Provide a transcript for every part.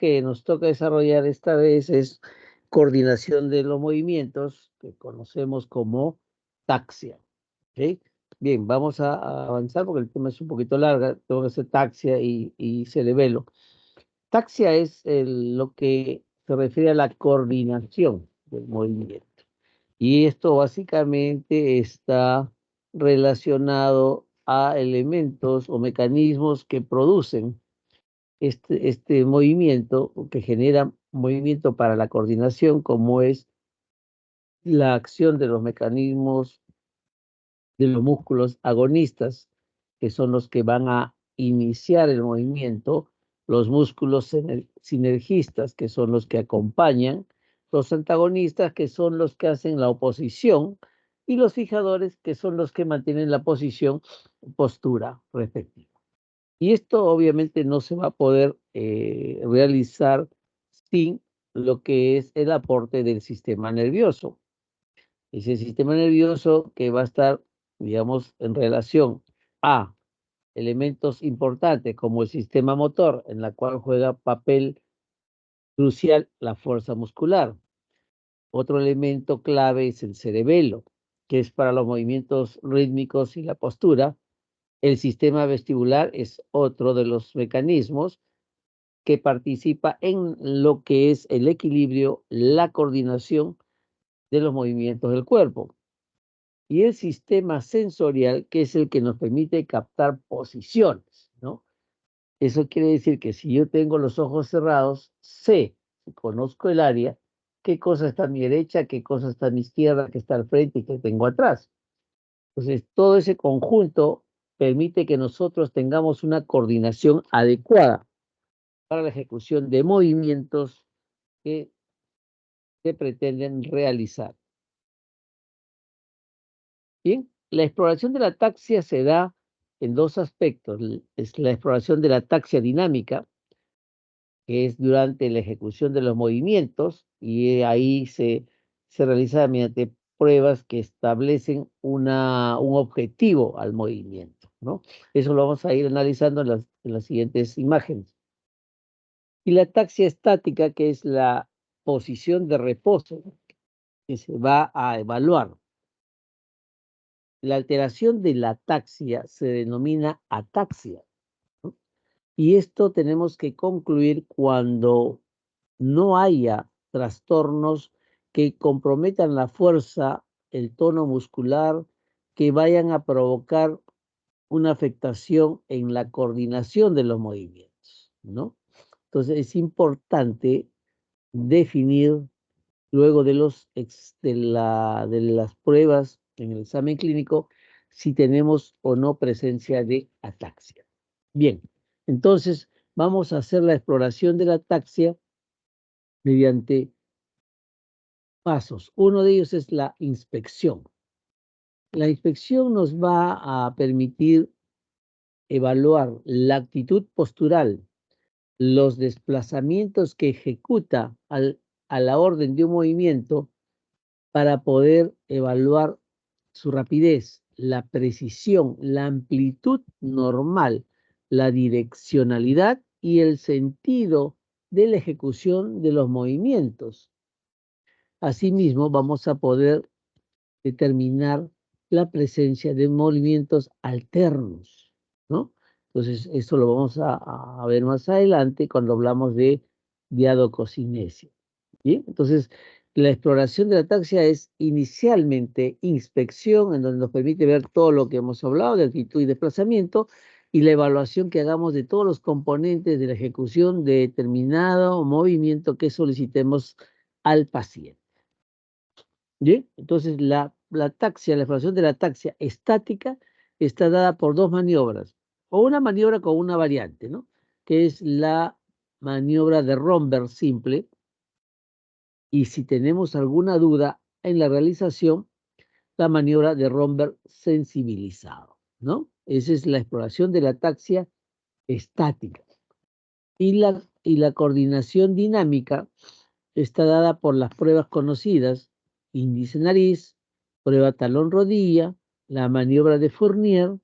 que nos toca desarrollar esta vez es coordinación de los movimientos, que conocemos como taxia. ¿Ok? Bien, vamos a avanzar porque el tema es un poquito largo. Tengo que hacer taxia y cerebelo. Taxia es lo que se refiere a la coordinación del movimiento. Y esto básicamente está relacionado a elementos o mecanismos que producen este movimiento, o que genera movimiento para la coordinación, como es la acción de los mecanismos de los músculos agonistas, que son los que van a iniciar el movimiento, los músculos sinergistas, que son los que acompañan, los antagonistas, que son los que hacen la oposición, y los fijadores, que son los que mantienen la posición, postura respectiva. Y esto obviamente no se va a poder realizar sin lo que es el aporte del sistema nervioso. Ese sistema nervioso que va a estar, digamos, en relación a elementos importantes como el sistema motor, en la cual juega papel crucial la fuerza muscular. Otro elemento clave es el cerebelo, que es para los movimientos rítmicos y la postura. El sistema vestibular es otro de los mecanismos que participa en lo que es el equilibrio, la coordinación de los movimientos del cuerpo. Y el sistema sensorial, que es el que nos permite captar posiciones, ¿no? Eso quiere decir que si yo tengo los ojos cerrados, sé, si conozco el área, qué cosa está a mi derecha, qué cosa está a mi izquierda, qué está al frente y qué tengo atrás. Entonces, todo ese conjunto permite que nosotros tengamos una coordinación adecuada para la ejecución de movimientos que se pretenden realizar. Bien, la exploración de la ataxia se da en dos aspectos. Es la exploración de la ataxia dinámica, que es durante la ejecución de los movimientos, y ahí se realiza mediante pruebas que establecen un objetivo al movimiento, ¿no? Eso lo vamos a ir analizando en las siguientes imágenes. Y la ataxia estática, que es la posición de reposo que se va a evaluar. La alteración de la ataxia se denomina ataxia, ¿no? Y esto tenemos que concluir cuando no haya trastornos que comprometan la fuerza, el tono muscular, que vayan a provocar una afectación en la coordinación de los movimientos, ¿no? Entonces es importante definir luego de de las pruebas en el examen clínico si tenemos o no presencia de ataxia. Bien, entonces vamos a hacer la exploración de la ataxia mediante pasos. Uno de ellos es la inspección. La inspección nos va a permitir evaluar la actitud postural, los desplazamientos que ejecuta a la orden de un movimiento, para poder evaluar su rapidez, la precisión, la amplitud normal, la direccionalidad y el sentido de la ejecución de los movimientos. Asimismo, vamos a poder determinar la presencia de movimientos alternos, ¿no? Entonces, esto lo vamos a ver más adelante cuando hablamos de diadococinesia. Bien, entonces la exploración de la ataxia es inicialmente inspección, en donde nos permite ver todo lo que hemos hablado de actitud y desplazamiento, y la evaluación que hagamos de todos los componentes de la ejecución de determinado movimiento que solicitemos al paciente. Bien, entonces la ataxia, la exploración de la ataxia estática está dada por dos maniobras, o una maniobra con una variante, ¿no? Que es la maniobra de Romberg simple. Y si tenemos alguna duda en la realización, la maniobra de Romberg sensibilizado, ¿no? Esa es la exploración de la ataxia estática. Y la coordinación dinámica está dada por las pruebas conocidas: índice-nariz, prueba talón-rodilla, la maniobra de Fournier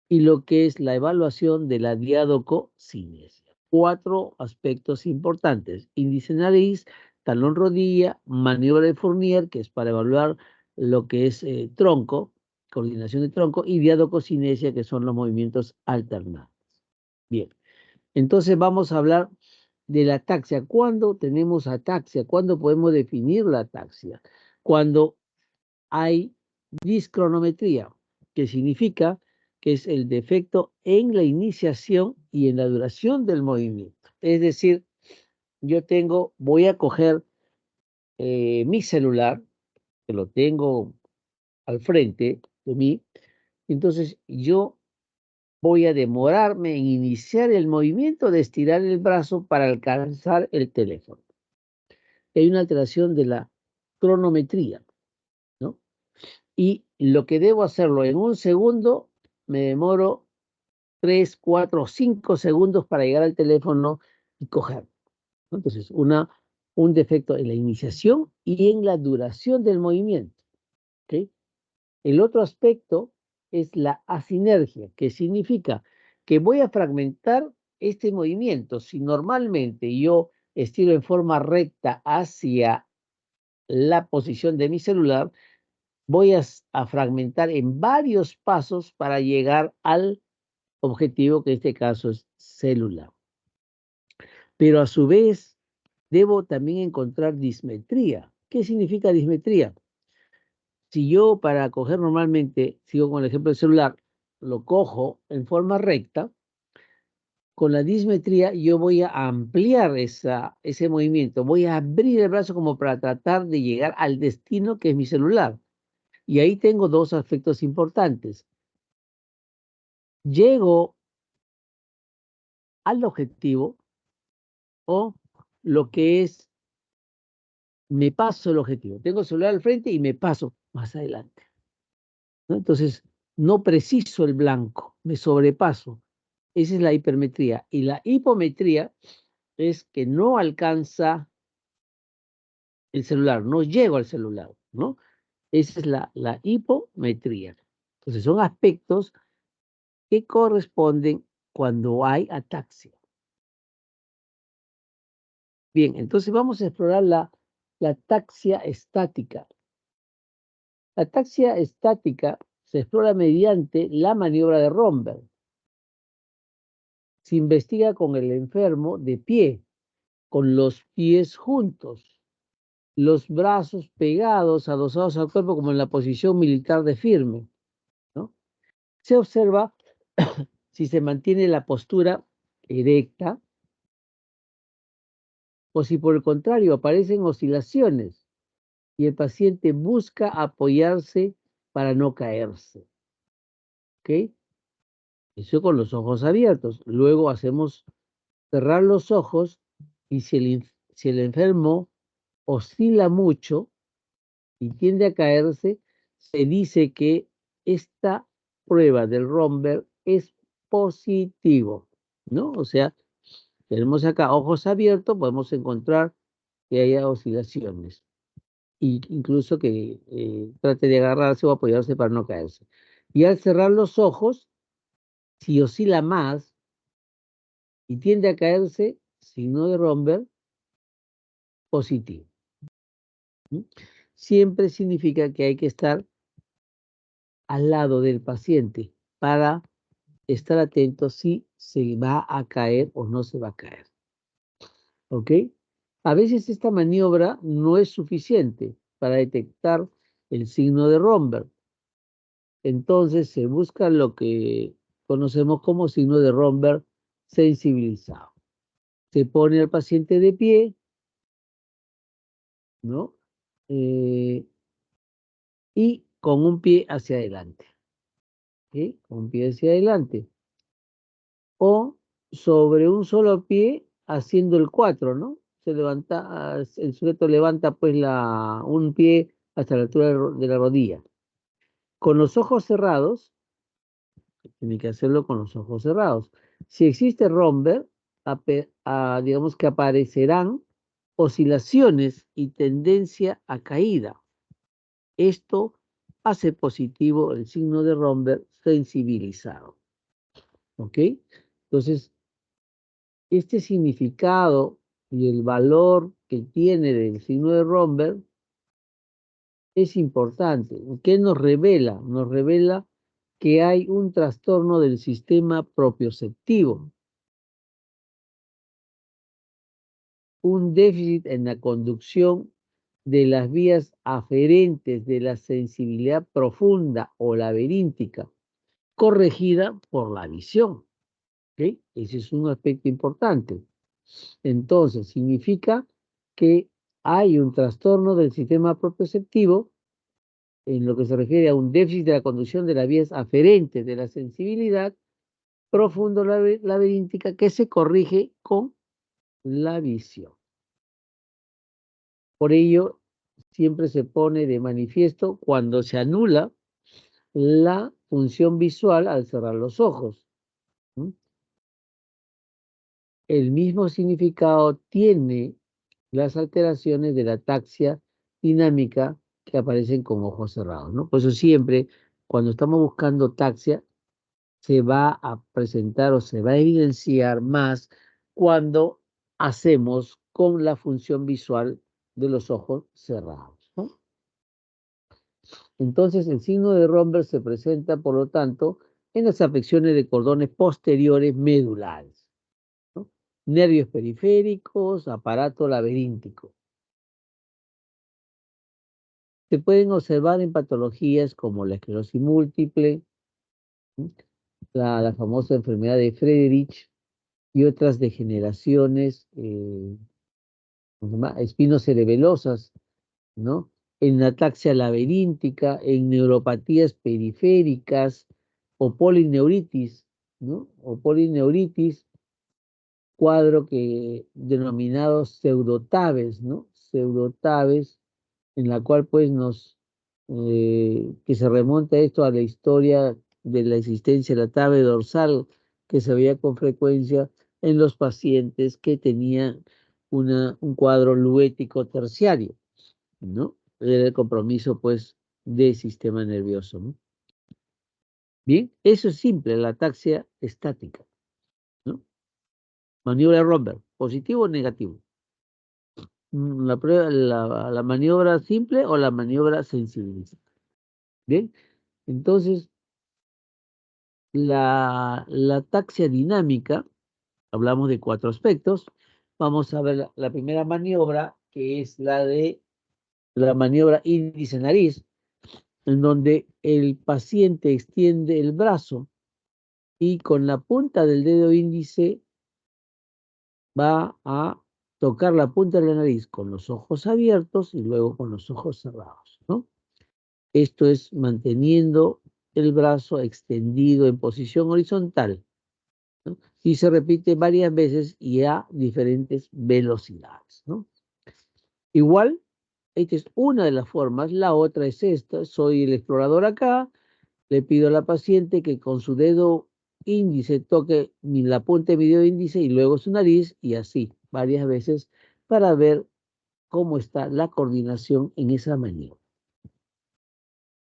y lo que es la evaluación de la diadococinesia. 4 aspectos importantes: índice nariz, talón rodilla, maniobra de Fournier, que es para evaluar lo que es tronco, coordinación de tronco, y diadococinesia, que son los movimientos alternados. Bien, entonces vamos a hablar de la ataxia. ¿Cuándo tenemos ataxia? ¿Cuándo podemos definir la ataxia? Cuando hay discronometría, que significa que es el defecto en la iniciación y en la duración del movimiento. Es decir, voy a coger mi celular, que lo tengo al frente de mí, entonces yo voy a demorarme en iniciar el movimiento de estirar el brazo para alcanzar el teléfono. Hay una alteración de la cronometría, ¿no? Y lo que debo hacerlo en un segundo, me demoro 3, 4, 5 segundos para llegar al teléfono y cogerlo, ¿no? Entonces, un defecto en la iniciación y en la duración del movimiento, ¿ok? El otro aspecto es la asinergia, que significa que voy a fragmentar este movimiento. Si normalmente yo estiro en forma recta hacia la posición de mi celular, voy a fragmentar en varios pasos para llegar al objetivo, que en este caso es celular. Pero a su vez, debo también encontrar dismetría. ¿Qué significa dismetría? Si yo para coger normalmente, sigo con el ejemplo del celular, lo cojo en forma recta, con la dismetría yo voy a ampliar ese movimiento, voy a abrir el brazo como para tratar de llegar al destino que es mi celular. Y ahí tengo dos aspectos importantes. Llego al objetivo, o lo que es, me paso el objetivo. Tengo el celular al frente y me paso más adelante, ¿no? Entonces, no preciso el blanco, me sobrepaso. Esa es la hipermetría. Y la hipometría es que no alcanza el celular, no llego al celular, ¿no? Esa es la hipometría. Entonces, son aspectos que corresponden cuando hay ataxia. Bien, entonces vamos a explorar la ataxia estática. La ataxia estática se explora mediante la maniobra de Romberg. Se investiga con el enfermo de pie, con los pies juntos, los brazos pegados, adosados al cuerpo, como en la posición militar de firme, ¿no? Se observa si se mantiene la postura erecta o si por el contrario aparecen oscilaciones y el paciente busca apoyarse para no caerse. ¿Ok? Eso con los ojos abiertos. Luego hacemos cerrar los ojos y si el enfermo oscila mucho y tiende a caerse, se dice que esta prueba del Romberg es positivo, ¿no? O sea, tenemos acá ojos abiertos, podemos encontrar que haya oscilaciones, e incluso que trate de agarrarse o apoyarse para no caerse. Y al cerrar los ojos, si oscila más y tiende a caerse, signo de Romberg positivo. ¿Mm? Siempre significa que hay que estar al lado del paciente para estar atento si se va a caer o no se va a caer. ¿Ok? A veces esta maniobra no es suficiente para detectar el signo de Romberg. Entonces se busca lo que conocemos como signo de Romberg sensibilizado. Se pone al paciente de pie, ¿no? Y con un pie hacia adelante. ¿Ok? Con un pie hacia adelante. O sobre un solo pie haciendo el 4, ¿no? Se levanta, el sujeto levanta pues un pie hasta la altura de la rodilla. Con los ojos cerrados, tiene que hacerlo con los ojos cerrados. Si existe Romberg, digamos que aparecerán oscilaciones y tendencia a caída. Esto hace positivo el signo de Romberg sensibilizado. ¿Ok? Entonces, este significado y el valor que tiene del signo de Romberg es importante. ¿Qué nos revela? Nos revela que hay un trastorno del sistema propioceptivo, un déficit en la conducción de las vías aferentes de la sensibilidad profunda o laberíntica, corregida por la visión. ¿Ok? Ese es un aspecto importante. Entonces, significa que hay un trastorno del sistema propioceptivo en lo que se refiere a un déficit de la conducción de las vías aferentes de la sensibilidad profundo laberíntica que se corrige con la visión. Por ello, siempre se pone de manifiesto cuando se anula la función visual al cerrar los ojos. ¿Mm? El mismo significado tiene las alteraciones de la ataxia dinámica que aparecen con ojos cerrados, ¿no? Por eso siempre, cuando estamos buscando taxia, se va a presentar o se va a evidenciar más cuando hacemos con la función visual de los ojos cerrados, ¿no? Entonces, el signo de Romberg se presenta, por lo tanto, en las afecciones de cordones posteriores medulares, ¿no? Nervios periféricos, aparato laberíntico. Se pueden observar en patologías como la esclerosis múltiple, ¿sí? La famosa enfermedad de Friedrich y otras degeneraciones espinocerebelosas, ¿no? En ataxia laberíntica, en neuropatías periféricas o polineuritis, ¿no? O polineuritis, cuadro que denominados pseudotabes, ¿no? Pseudotabes, en la cual pues que se remonta esto a la historia de la existencia de la tabe dorsal que se veía con frecuencia en los pacientes que tenían un cuadro luético terciario, ¿no? Era el compromiso pues del sistema nervioso, ¿no? Bien, eso es simple, la ataxia estática, ¿no? Maniobra de Romberg, positivo o negativo. La maniobra simple o la maniobra sensibilizada. Bien, entonces la ataxia dinámica, hablamos de 4 aspectos. Vamos a ver la primera maniobra, que es la de la maniobra índice-nariz, en donde el paciente extiende el brazo y con la punta del dedo índice va a tocar la punta de la nariz con los ojos abiertos y luego con los ojos cerrados, ¿no? Esto es manteniendo el brazo extendido en posición horizontal, ¿no? Y se repite varias veces y a diferentes velocidades, ¿no? Igual, esta es una de las formas, la otra es esta, soy el explorador acá, le pido a la paciente que con su dedo índice toque la punta de mi dedo índice y luego su nariz y así, varias veces para ver cómo está la coordinación en esa maniobra.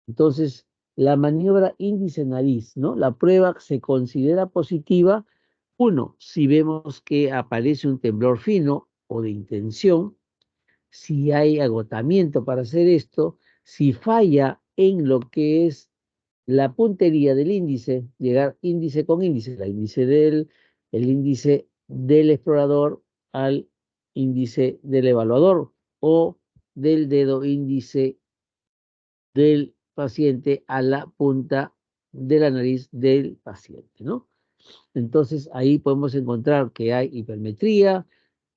Entonces, la maniobra índice-nariz, ¿no? La prueba se considera positiva, uno, si vemos que aparece un temblor fino o de intención, si hay agotamiento para hacer esto, si falla en lo que es la puntería del índice, llegar índice con índice, el índice del explorador al índice del evaluador o del dedo índice del paciente a la punta de la nariz del paciente, ¿no? Entonces ahí podemos encontrar que hay hipermetría,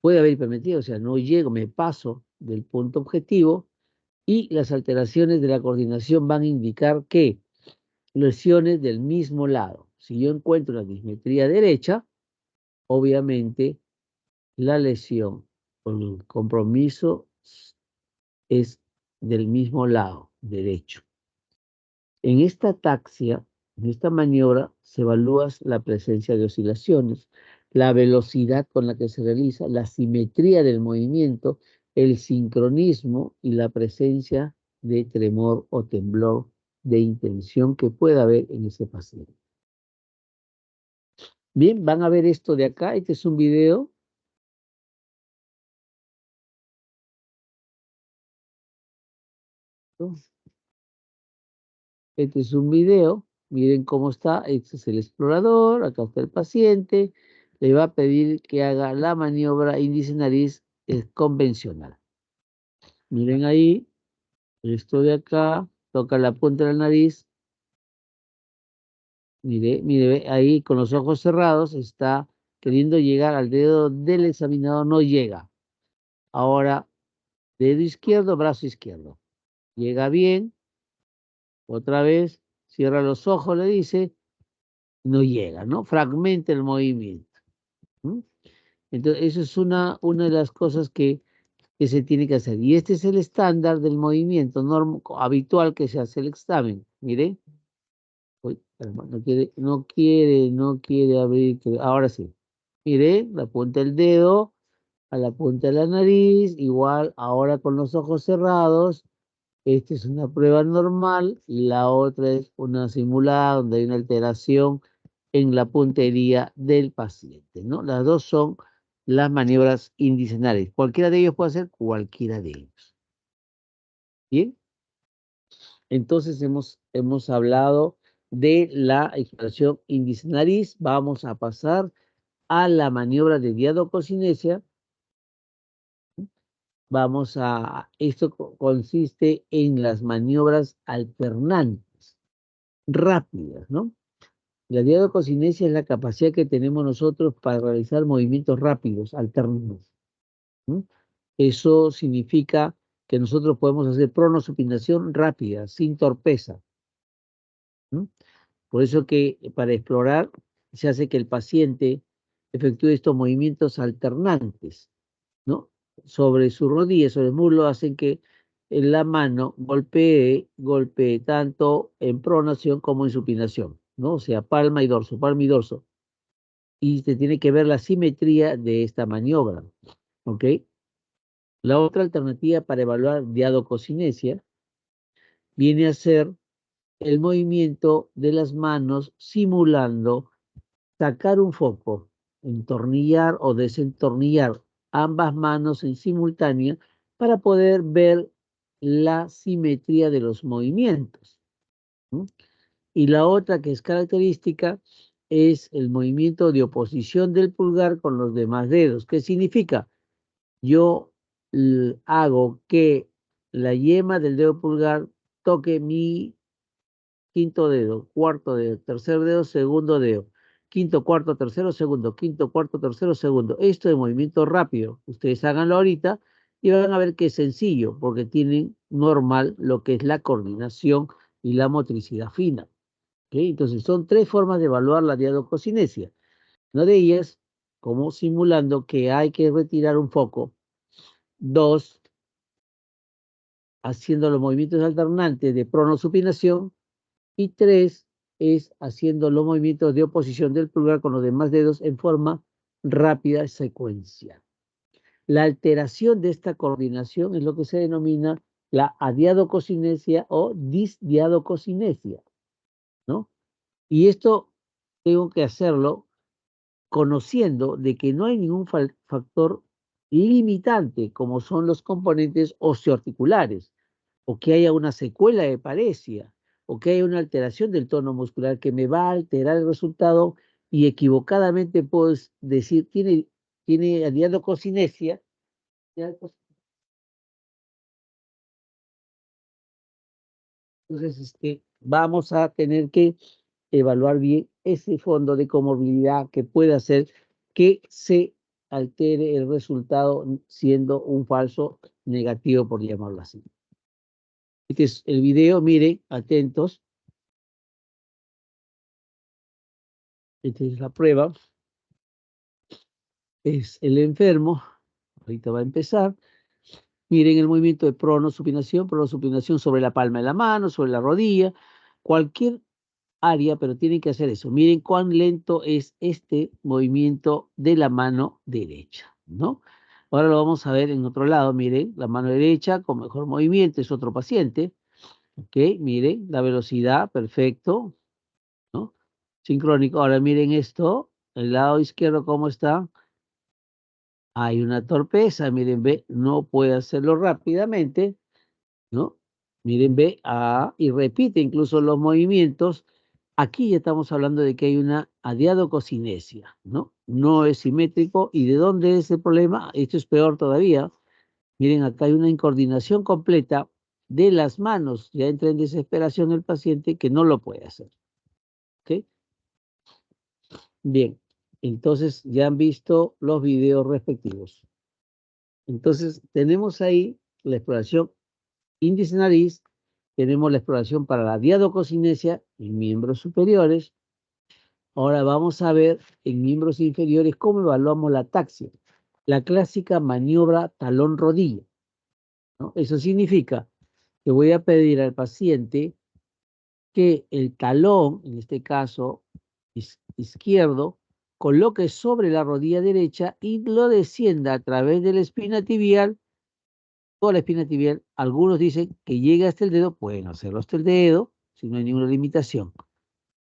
puede haber hipermetría, o sea, no llego, me paso del punto objetivo y las alteraciones de la coordinación van a indicar que lesiones del mismo lado. Si yo encuentro la dismetría derecha, obviamente la lesión o el compromiso es del mismo lado derecho. En esta ataxia, en esta maniobra, se evalúa la presencia de oscilaciones, la velocidad con la que se realiza, la simetría del movimiento, el sincronismo y la presencia de tremor o temblor de intención que pueda haber en ese paciente. Bien, van a ver esto de acá. Este es un video. ¿No? Este es un video. Miren cómo está. Este es el explorador. Acá está el paciente. Le va a pedir que haga la maniobra índice nariz convencional. Miren ahí. Esto de acá. Toca la punta de la nariz. Mire, mire, ve, ahí con los ojos cerrados está queriendo llegar al dedo del examinador. No llega. Ahora, dedo izquierdo, brazo izquierdo. Llega bien. Otra vez. Cierra los ojos, le dice. No llega, ¿no? Fragmenta el movimiento. ¿M? Entonces, eso es una de las cosas que se tiene que hacer. Y este es el estándar del movimiento habitual que se hace el examen. Mire, uy, caramba, no quiere abrir. Ahora sí. Mire, la punta del dedo a la punta de la nariz, igual ahora con los ojos cerrados. Esta es una prueba normal, la otra es una simulada donde hay una alteración en la puntería del paciente, ¿no? Las dos son las maniobras indicenales. Cualquiera de ellos puede hacer cualquiera de ellos. Bien, entonces hemos hablado de la exploración índice nariz. Vamos a pasar a la maniobra de diadococinesia. Consiste en las maniobras alternantes, rápidas, ¿no? La diadococinesia es la capacidad que tenemos nosotros para realizar movimientos rápidos, alternos. ¿M? Eso significa que nosotros podemos hacer pronosupinación rápida, sin torpeza. ¿M? Por eso que para explorar se hace que el paciente efectúe estos movimientos alternantes, ¿no? Sobre su rodilla, sobre el muslo, hacen que la mano golpee tanto en pronación como en supinación, ¿no? O sea, palma y dorso, palma y dorso. Y se tiene que ver la simetría de esta maniobra, ¿ok? La otra alternativa para evaluar diadococinesia viene a ser el movimiento de las manos simulando sacar un foco, entornillar o desentornillar ambas manos en simultánea para poder ver la simetría de los movimientos. ¿M? Y la otra que es característica es el movimiento de oposición del pulgar con los demás dedos. ¿Qué significa? Yo hago que la yema del dedo pulgar toque mi quinto dedo, cuarto dedo, tercer dedo, segundo dedo, quinto, cuarto, tercero, segundo, quinto, cuarto, tercero, segundo. Esto de movimiento rápido. Ustedes háganlo ahorita y van a ver que es sencillo porque tienen normal lo que es la coordinación y la motricidad fina. ¿Okay? Entonces son tres formas de evaluar la diadococinesia. Una de ellas, como simulando que hay que retirar un foco. Dos, haciendo los movimientos alternantes de pronosupinación. Y tres, es haciendo los movimientos de oposición del pulgar con los demás dedos en forma rápida secuencial. La alteración de esta coordinación es lo que se denomina la adiadococinesia o disdiadococinesia, ¿no? Y esto tengo que hacerlo conociendo de que no hay ningún factor limitante como son los componentes osteoarticulares, o que haya una secuela de paresia, o que haya una alteración del tono muscular que me va a alterar el resultado y equivocadamente puedo decir, tiene adiadococinesia. Entonces, vamos a tener que evaluar bien ese fondo de comorbilidad que puede hacer que se altere el resultado siendo un falso negativo, por llamarlo así. Este es el video, miren, atentos. Esta es la prueba. Es el enfermo. Ahorita va a empezar. Miren el movimiento de pronosupinación sobre la palma de la mano, sobre la rodilla, cualquier área, pero tienen que hacer eso. Miren cuán lento es este movimiento de la mano derecha, ¿no? Ahora lo vamos a ver en otro lado. Miren, la mano derecha con mejor movimiento es otro paciente. Ok, miren, la velocidad, perfecto, ¿no? Sincrónico. Ahora miren esto. el lado izquierdo, ¿cómo está? Hay una torpeza, miren, ve, no puede hacerlo rápidamente, ¿no? Miren, ve, y repite incluso los movimientos. Aquí ya estamos hablando de que hay una adiadococinesia, ¿no? No es simétrico. ¿Y de dónde es el problema? Esto es peor todavía. Miren, acá hay una incoordinación completa de las manos. Ya entra en desesperación el paciente que no lo puede hacer, ¿ok? Bien, entonces ya han visto los videos respectivos. Entonces tenemos ahí la exploración índice-nariz, tenemos la exploración para la diadococinesia en miembros superiores. Ahora vamos a ver en miembros inferiores cómo evaluamos la ataxia, la clásica maniobra talón-rodilla, ¿no? Eso significa que voy a pedir al paciente que el talón, en este caso izquierdo, coloque sobre la rodilla derecha y lo descienda a través de la espina tibial, toda la espina tibial. Algunos dicen que llega hasta el dedo, pueden hacerlo hasta el dedo, si no hay ninguna limitación.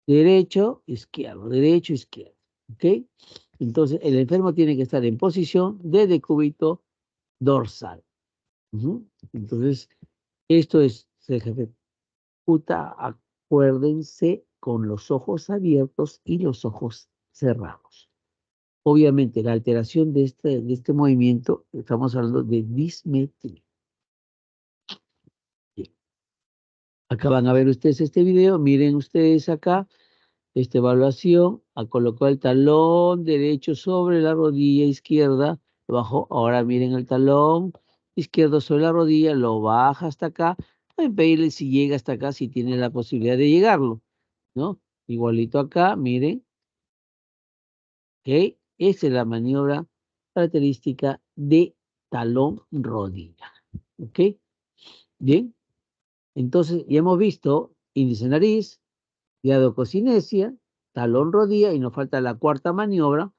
Derecho, izquierdo, ¿ok? Entonces, el enfermo tiene que estar en posición de decúbito dorsal. Entonces, esto se ejecuta, acuérdense, con los ojos abiertos y los ojos cerrados. Obviamente, la alteración de este movimiento, estamos hablando de dismetría. Bien. Acá van a ver ustedes este video, miren ustedes acá, esta evaluación, colocó el talón derecho sobre la rodilla izquierda, lo bajó, ahora miren el talón izquierdo sobre la rodilla, lo baja hasta acá, pueden pedirle si llega hasta acá, si tiene la posibilidad de llegarlo, ¿no? Igualito acá, miren, ¿ok? Esa es la maniobra característica de talón rodilla, ¿ok? Bien, entonces ya hemos visto índice nariz, diadococinesia, talón rodilla y nos falta la cuarta maniobra,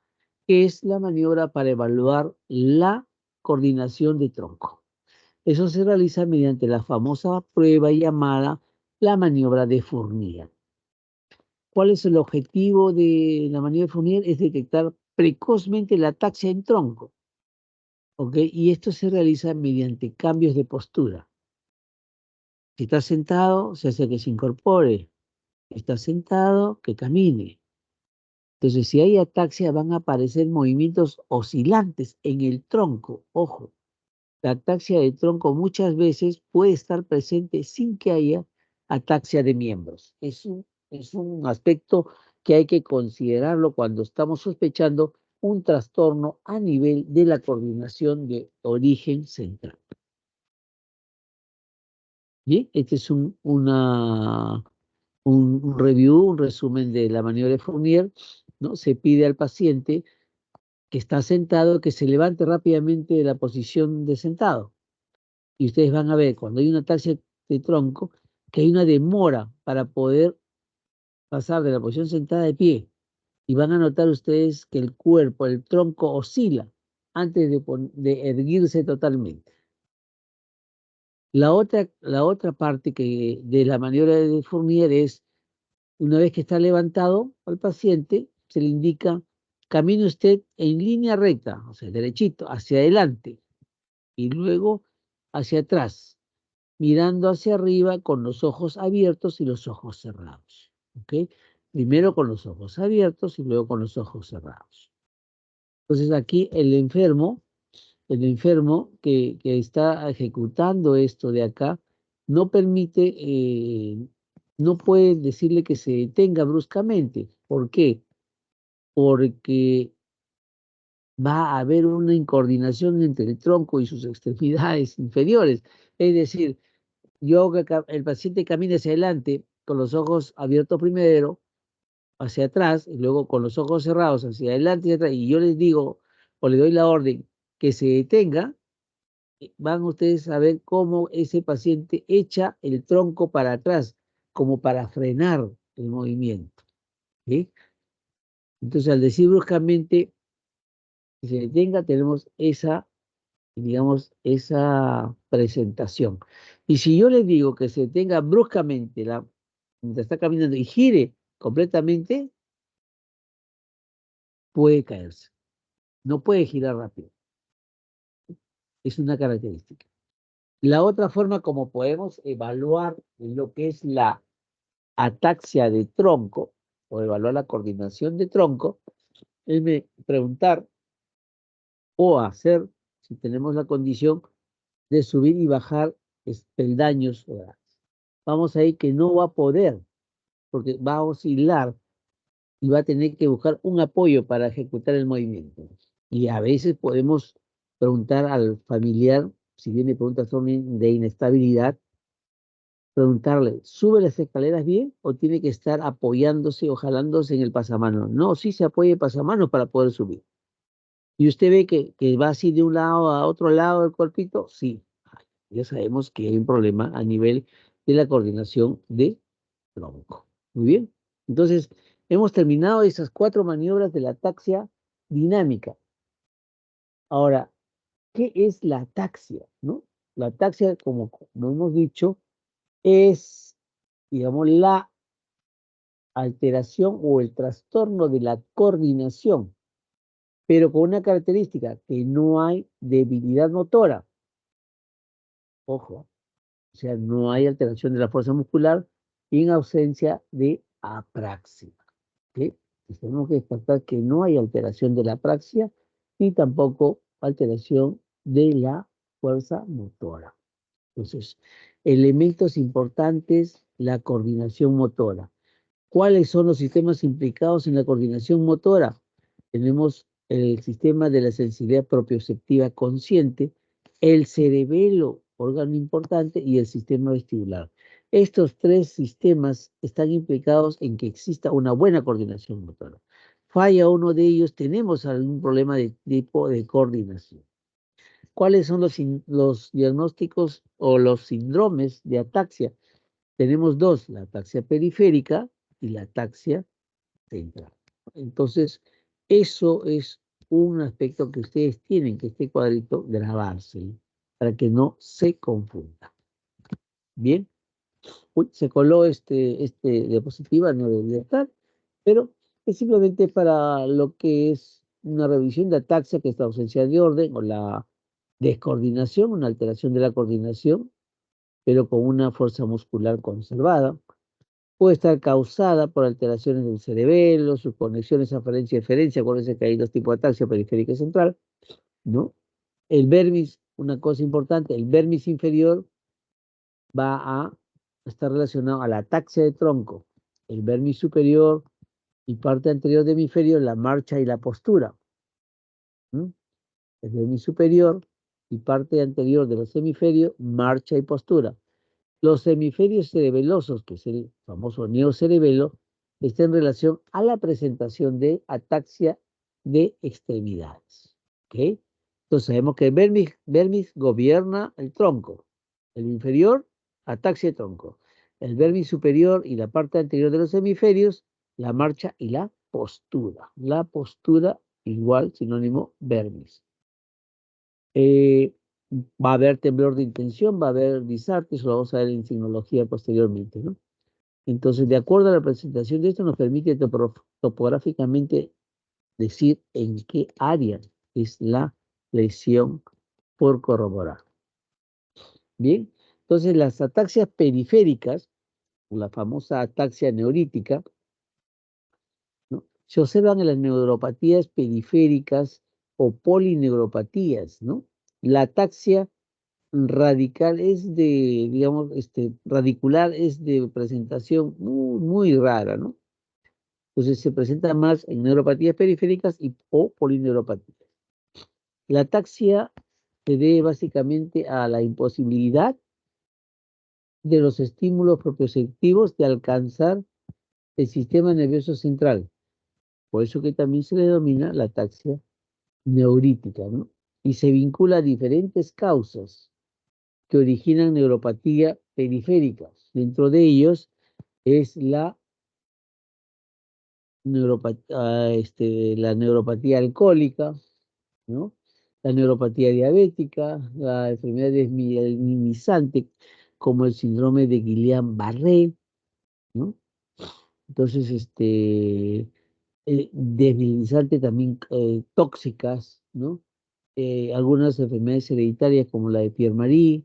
que es la maniobra para evaluar la coordinación de tronco. Eso se realiza mediante la famosa prueba llamada la maniobra de Fournier. ¿Cuál es el objetivo de la maniobra de Fournier? Es detectar precozmente la ataxia en tronco, ¿ok? Y esto se realiza mediante cambios de postura. Si está sentado, se hace que se incorpore. Si está sentado, que camine. Entonces, si hay ataxia, van a aparecer movimientos oscilantes en el tronco. Ojo, la ataxia de tronco muchas veces puede estar presente sin que haya ataxia de miembros. Es un aspecto que hay que considerarlo cuando estamos sospechando un trastorno a nivel de la coordinación de origen central. Bien, este es un review, un resumen de la maniobra de Fournier, ¿no? Se pide al paciente que está sentado, que se levante rápidamente de la posición de sentado. Y ustedes van a ver, cuando hay una ataxia de tronco, que hay una demora para poder pasar de la posición sentada de pie. Y van a notar ustedes que el cuerpo, el tronco oscila antes de erguirse totalmente. La otra parte de la maniobra de Fournier es, una vez que está levantado al paciente, se le indica, camine usted en línea recta, o sea, derechito, hacia adelante, y luego hacia atrás, mirando hacia arriba con los ojos abiertos y los ojos cerrados. ¿Ok? Primero con los ojos abiertos y luego con los ojos cerrados. Entonces aquí el enfermo que está ejecutando esto de acá, no permite, no puede decirle que se detenga bruscamente. ¿Por qué? Porque va a haber una incoordinación entre el tronco y sus extremidades inferiores. Es decir, el paciente camina hacia adelante con los ojos abiertos primero, hacia atrás, y luego con los ojos cerrados hacia adelante y atrás, y yo les digo o le doy la orden que se detenga, van ustedes a ver cómo ese paciente echa el tronco para atrás, como para frenar el movimiento. ¿Sí? Entonces, al decir bruscamente que se detenga, tenemos digamos, esa presentación. Y si yo les digo que se detenga bruscamente mientras está caminando y gire completamente, puede caerse. No puede girar rápido. Es una característica. La otra forma como podemos evaluar lo que es la ataxia de tronco, o evaluar la coordinación de tronco, es preguntar o hacer, si tenemos la condición, de subir y bajar peldaños. Vamos a ir que no va a poder, porque va a oscilar y va a tener que buscar un apoyo para ejecutar el movimiento. Y a veces podemos preguntar al familiar, si viene por un trastorno de inestabilidad, preguntarle, ¿sube las escaleras bien o tiene que estar apoyándose o jalándose en el pasamanos? No, sí se apoya el pasamanos para poder subir. ¿Y usted ve que va así de un lado a otro lado del cuerpito? Sí. Ya sabemos que hay un problema a nivel de la coordinación de tronco. Muy bien. Entonces, hemos terminado esas 4 maniobras de la ataxia dinámica. Ahora, ¿qué es la ataxia? ¿No? La ataxia, como hemos dicho, es, digamos, la alteración o el trastorno de la coordinación, pero con una característica, que no hay debilidad motora. Ojo, o sea, no hay alteración de la fuerza muscular en ausencia de apraxia. ¿Ok? Entonces, tenemos que descartar que no hay alteración de la apraxia ni tampoco alteración de la fuerza motora. Entonces, elementos importantes, la coordinación motora. ¿Cuáles son los sistemas implicados en la coordinación motora? Tenemos el sistema de la sensibilidad propioceptiva consciente, el cerebelo, órgano importante, y el sistema vestibular. Estos 3 sistemas están implicados en que exista una buena coordinación motora. Falla uno de ellos, tenemos algún problema de tipo de coordinación. ¿Cuáles son los diagnósticos o los síndromes de ataxia? Tenemos 2, la ataxia periférica y la ataxia central. Entonces, eso es un aspecto que ustedes tienen que este cuadrito grabarse para que no se confunda. Bien, uy, se coló este diapositiva, no debería estar, pero es simplemente para lo que es una revisión de ataxia, que es la ausencia de orden o la descoordinación, una alteración de la coordinación, pero con una fuerza muscular conservada. Puede estar causada por alteraciones del cerebelo, sus conexiones aferencia y eferencia. Acuérdense que hay 2 tipos de ataxia, periférica y central, ¿no? El vermis, una cosa importante, el vermis inferior va a estar relacionado a la ataxia de tronco. El vermis superior y parte anterior del hemisferio, la marcha y la postura. ¿M? El vermis superior y parte anterior de los hemisferios, marcha y postura. Los hemisferios cerebelosos, que es el famoso neocerebelo, está en relación a la presentación de ataxia de extremidades. ¿Ok? Entonces sabemos que el vermis gobierna el tronco. El inferior, ataxia de tronco. El vermis superior y la parte anterior de los hemisferios, la marcha y la postura. La postura igual, sinónimo, vermis. Va a haber temblor de intención, va a haber disarte, eso lo vamos a ver en signología posteriormente, ¿no? Entonces, de acuerdo a la presentación de esto, nos permite topográficamente decir en qué área es la lesión por corroborar. Bien, entonces las ataxias periféricas, la famosa ataxia neurítica, ¿no? Se observan en las neuropatías periféricas o polineuropatías, ¿no? La ataxia radical es de, digamos, radicular es de presentación muy, muy rara, ¿no? Entonces se presenta más en neuropatías periféricas o polineuropatías. La ataxia se debe básicamente a la imposibilidad de los estímulos propioceptivos de alcanzar el sistema nervioso central. Por eso que también se le denomina la ataxia neurítica, ¿no? Y se vincula a diferentes causas que originan neuropatía periférica. Dentro de ellos es la neuropatía alcohólica, ¿no? La neuropatía diabética, la enfermedad desminimizante, como el síndrome de Guillain-Barré, ¿no? Entonces, debilizantes también tóxicas, ¿no? Algunas enfermedades hereditarias como la de Pierre-Marie,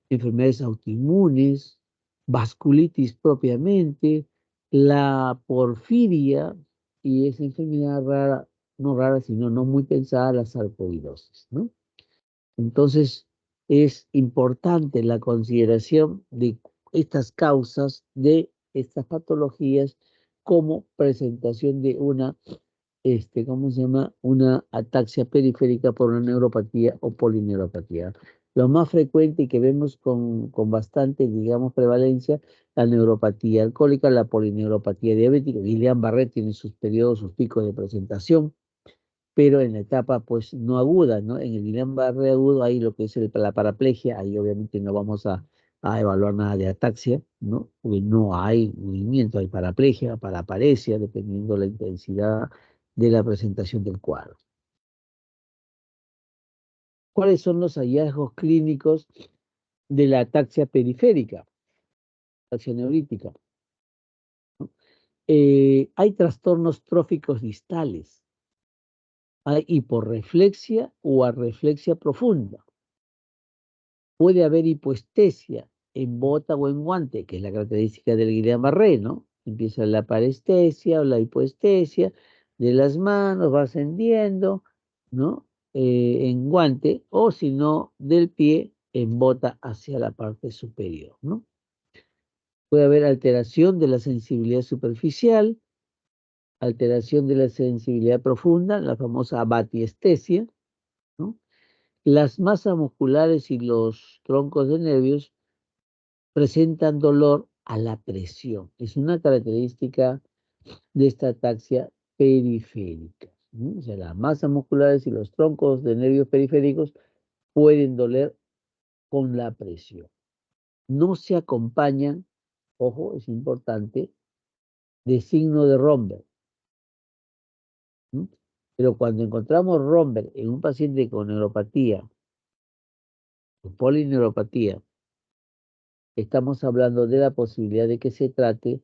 enfermedades autoinmunes, vasculitis propiamente, la porfiria y esa enfermedad rara, no rara, sino no muy pensada, la sarcoidosis, ¿no? Entonces, es importante la consideración de estas causas, de estas patologías, como presentación de una, ¿cómo se llama? Una ataxia periférica por una neuropatía o polineuropatía. Lo más frecuente y que vemos con bastante, digamos, prevalencia, la neuropatía alcohólica, la polineuropatía diabética. Guillain-Barré tiene sus periodos, sus picos de presentación, pero en la etapa pues no aguda, ¿no? En el Guillain-Barré agudo hay lo que es la paraplegia, ahí obviamente no vamos a evaluar nada de ataxia, ¿no? Porque no hay movimiento, hay paraplegia, paraparesia, dependiendo la intensidad de la presentación del cuadro. ¿Cuáles son los hallazgos clínicos de la ataxia periférica, ataxia neurítica? Hay trastornos tróficos distales, hay hiporreflexia o arreflexia profunda. Puede haber hipoestesia en bota o en guante, que es la característica del Guillain-Barré, ¿no? Empieza la parestesia o la hipoestesia de las manos, va ascendiendo, ¿no? En guante, o si no, del pie en bota hacia la parte superior, ¿no? Puede haber alteración de la sensibilidad superficial, alteración de la sensibilidad profunda, la famosa abatiestesia, ¿no? Las masas musculares y los troncos de nervios presentan dolor a la presión. Es una característica de esta ataxia periférica. O sea, las masas musculares y los troncos de nervios periféricos pueden doler con la presión. No se acompañan, ojo, es importante, de signo de Romberg. ¿Mm? Pero cuando encontramos Romberg en un paciente con neuropatía, con polineuropatía, estamos hablando de la posibilidad de que se trate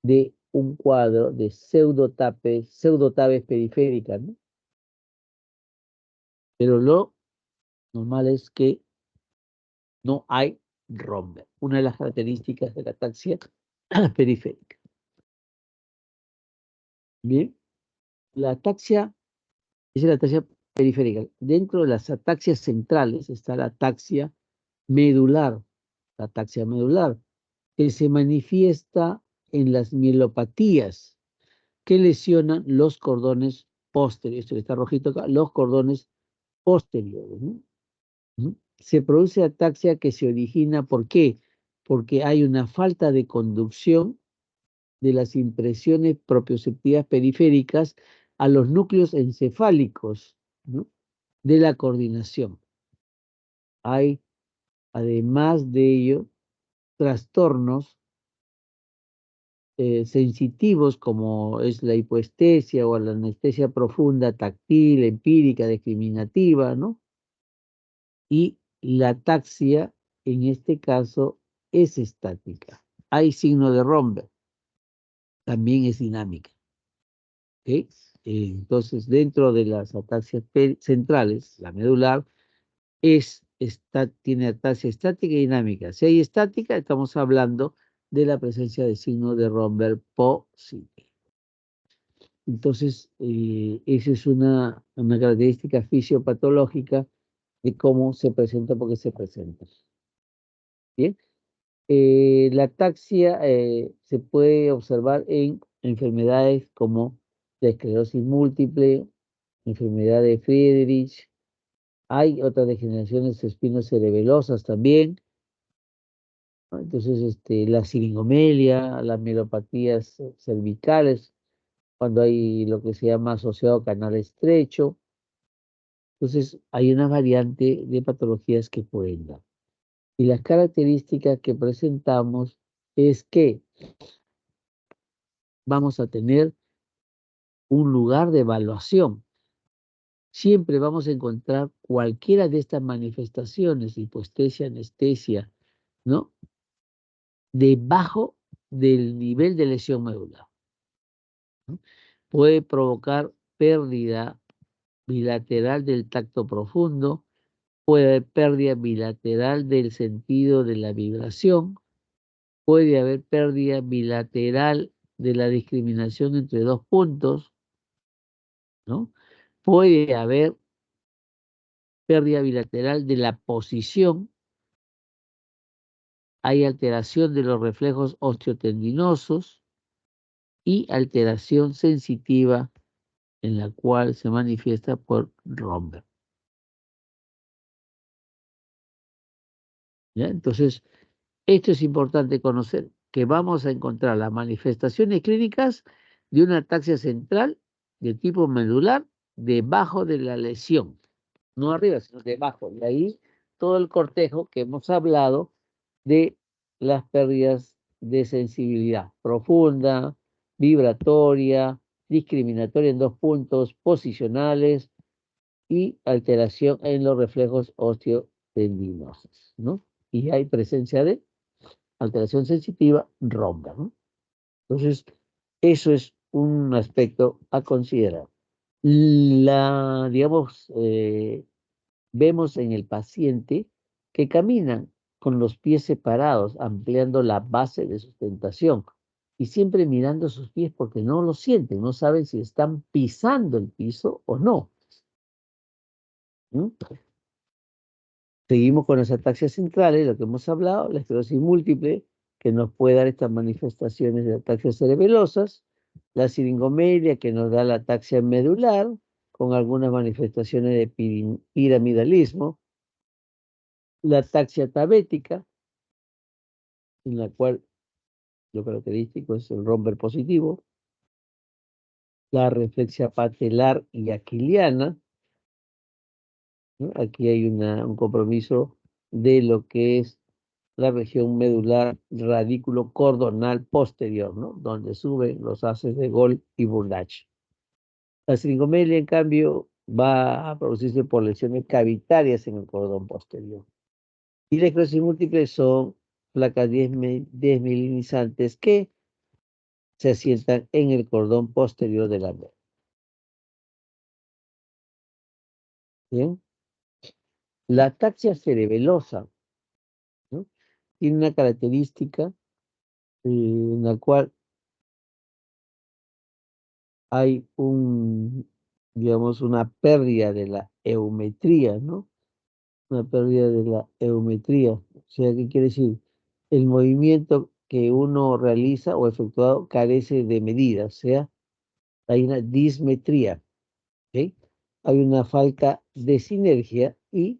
de un cuadro de pseudotabes periféricas, ¿no? Pero lo normal es que no hay Romberg, una de las características de la ataxia periférica. Bien, la ataxia es la ataxia periférica. Dentro de las ataxias centrales está la ataxia medular, que se manifiesta en las mielopatías que lesionan los cordones posteriores. Esto que está rojito acá, los cordones posteriores, ¿no? ¿Mm? Se produce ataxia que se origina, ¿por qué? Porque hay una falta de conducción de las impresiones propioceptivas periféricas a los núcleos encefálicos, ¿no? De la coordinación. Hay, además de ello, trastornos sensitivos como es la hipoestesia o la anestesia profunda, táctil, empírica, discriminativa, ¿no? Y la ataxia, en este caso, es estática. Hay signo de Romberg, también es dinámica. ¿Ok? Entonces, dentro de las ataxias centrales, la medular tiene ataxia estática y dinámica. Si hay estática, estamos hablando de la presencia de signo de Romberg positivo. Entonces, esa es una característica fisiopatológica de cómo se presenta, porque se presenta. Bien. La ataxia se puede observar en enfermedades como la esclerosis múltiple, enfermedad de Friedrich. Hay otras degeneraciones espinocerebelosas también, ¿no? Entonces, la siringomelia, las mielopatías cervicales, cuando hay lo que se llama asociado canal estrecho. Entonces, hay una variante de patologías que pueden dar. Y las características que presentamos es que vamos a tener un lugar de evaluación. Siempre vamos a encontrar cualquiera de estas manifestaciones, hipoestesia, anestesia, ¿no? Debajo del nivel de lesión medular, ¿no? puede provocar pérdida bilateral del tacto profundo, puede haber pérdida bilateral del sentido de la vibración, puede haber pérdida bilateral de la discriminación entre dos puntos, ¿no? Puede haber pérdida bilateral de la posición, hay alteración de los reflejos osteotendinosos y alteración sensitiva en la cual se manifiesta por Romberg. ¿Ya? Entonces, esto es importante conocer, que vamos a encontrar las manifestaciones clínicas de una ataxia central de tipo medular debajo de la lesión, no arriba, sino debajo. Y ahí todo el cortejo que hemos hablado de las pérdidas de sensibilidad profunda, vibratoria, discriminatoria en dos puntos, posicionales y alteración en los reflejos osteotendinosos, ¿no? Y hay presencia de alteración sensitiva ronda, ¿no? Entonces, eso es un aspecto a considerar. Digamos, vemos en el paciente que caminan con los pies separados, ampliando la base de sustentación y siempre mirando sus pies porque no lo sienten, no saben si están pisando el piso o no. ¿Mm? Seguimos con las ataxias centrales, lo que hemos hablado, la esclerosis múltiple, que nos puede dar estas manifestaciones de ataxias cerebelosas, la siringomelia, que nos da la ataxia medular, con algunas manifestaciones de piramidalismo, la ataxia tabética, en la cual lo característico es el romper positivo, la reflexia patelar y aquiliana, ¿no? Aquí hay un compromiso de lo que es la región medular radículo cordonal posterior, ¿no? Donde suben los haces de Gol y Burdach. La siringomelia, en cambio, va a producirse por lesiones cavitarias en el cordón posterior. Y la esclerosis múltiple son placas desmielinizantes que se asientan en el cordón posterior de la médula. Bien. La ataxia cerebelosa, ¿no? Tiene una característica en la cual hay digamos, una pérdida de la eumetría, ¿no? Una pérdida de la eumetría. O sea, ¿qué quiere decir? El movimiento que uno realiza o efectuado carece de medida, o sea, hay una dismetría, ¿ok? Hay una falta de sinergia y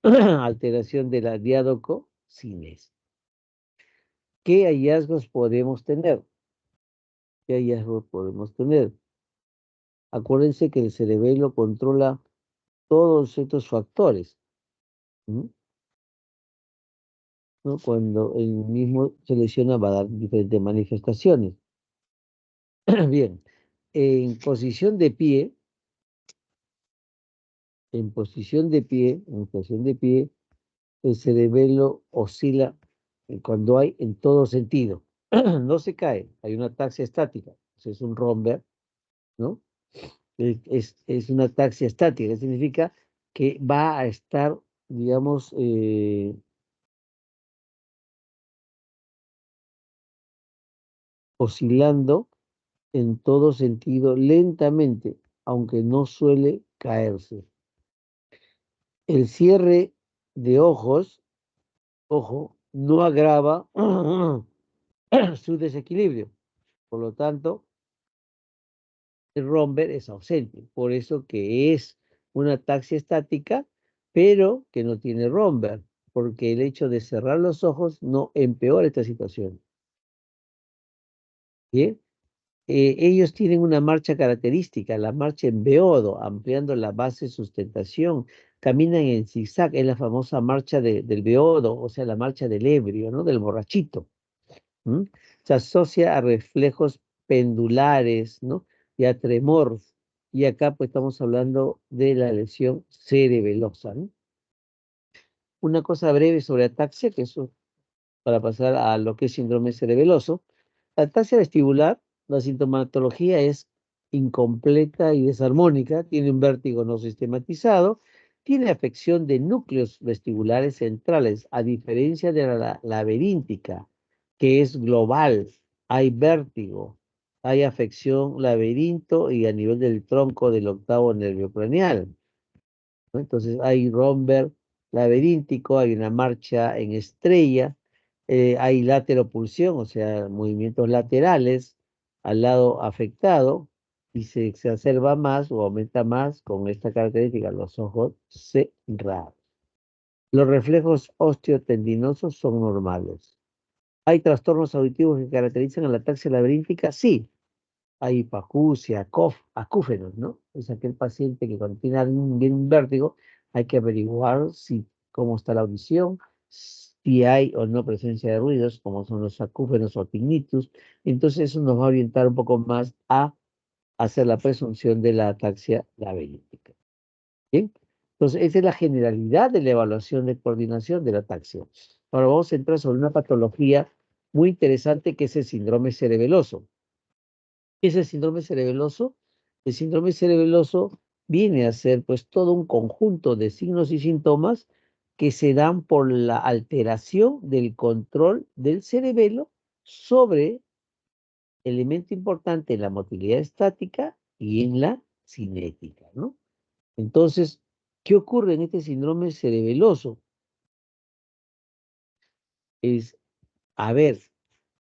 alteración de la diadococines. ¿Qué hallazgos podemos tener? ¿Qué hallazgos podemos tener? Acuérdense que el cerebelo controla todos estos factores, ¿no? Cuando el mismo se lesiona va a dar diferentes manifestaciones. Bien, en posición de pie, en posición de pie, el cerebelo oscila cuando hay en todo sentido. No se cae, hay una ataxia estática, es un romber, ¿no? Es una ataxia estática, significa que va a estar, digamos, oscilando en todo sentido lentamente, aunque no suele caerse. El cierre de ojos, ojo, no agrava su desequilibrio. Por lo tanto, el romber es ausente. Por eso que es una ataxia estática, pero que no tiene romber, porque el hecho de cerrar los ojos no empeora esta situación. ¿Bien? Ellos tienen una marcha característica, la marcha en beodo, ampliando la base de sustentación. Caminan en zigzag, es la famosa marcha del beodo, o sea, la marcha del ebrio, ¿no? Del borrachito. ¿Mm? Se asocia a reflejos pendulares, ¿no? Y a tremor. Y acá pues estamos hablando de la lesión cerebelosa, ¿no? Una cosa breve sobre ataxia, que eso para pasar a lo que es síndrome cerebeloso. La ataxia vestibular, la sintomatología es incompleta y desarmónica, tiene un vértigo no sistematizado, tiene afección de núcleos vestibulares centrales, a diferencia de la laberíntica, que es global, hay vértigo, hay afección laberinto y a nivel del tronco del octavo nervio craneal, ¿no? Entonces hay romber laberíntico, hay una marcha en estrella, hay lateropulsión, o sea, movimientos laterales al lado afectado, y se exacerba más o aumenta más con esta característica, los ojos cerrados. Los reflejos osteotendinosos son normales. ¿Hay trastornos auditivos que caracterizan a la ataxia laberíntica? Sí, hay hipoacusia, acúfenos, ¿no? Es aquel paciente que cuando tiene algún vértigo, hay que averiguar si, cómo está la audición, si hay o no presencia de ruidos, como son los acúfenos o tinnitus. Entonces eso nos va a orientar un poco más a hacer la presunción de la ataxia laberíntica. ¿Bien? Entonces, esa es la generalidad de la evaluación de coordinación de la ataxia. Ahora vamos a entrar sobre una patología muy interesante que es el síndrome cerebeloso. ¿Qué es el síndrome cerebeloso? El síndrome cerebeloso viene a ser pues todo un conjunto de signos y síntomas que se dan por la alteración del control del cerebelo sobre elemento importante en la motilidad estática y en la cinética, ¿no? Entonces, ¿qué ocurre en este síndrome cerebeloso? Es, a ver,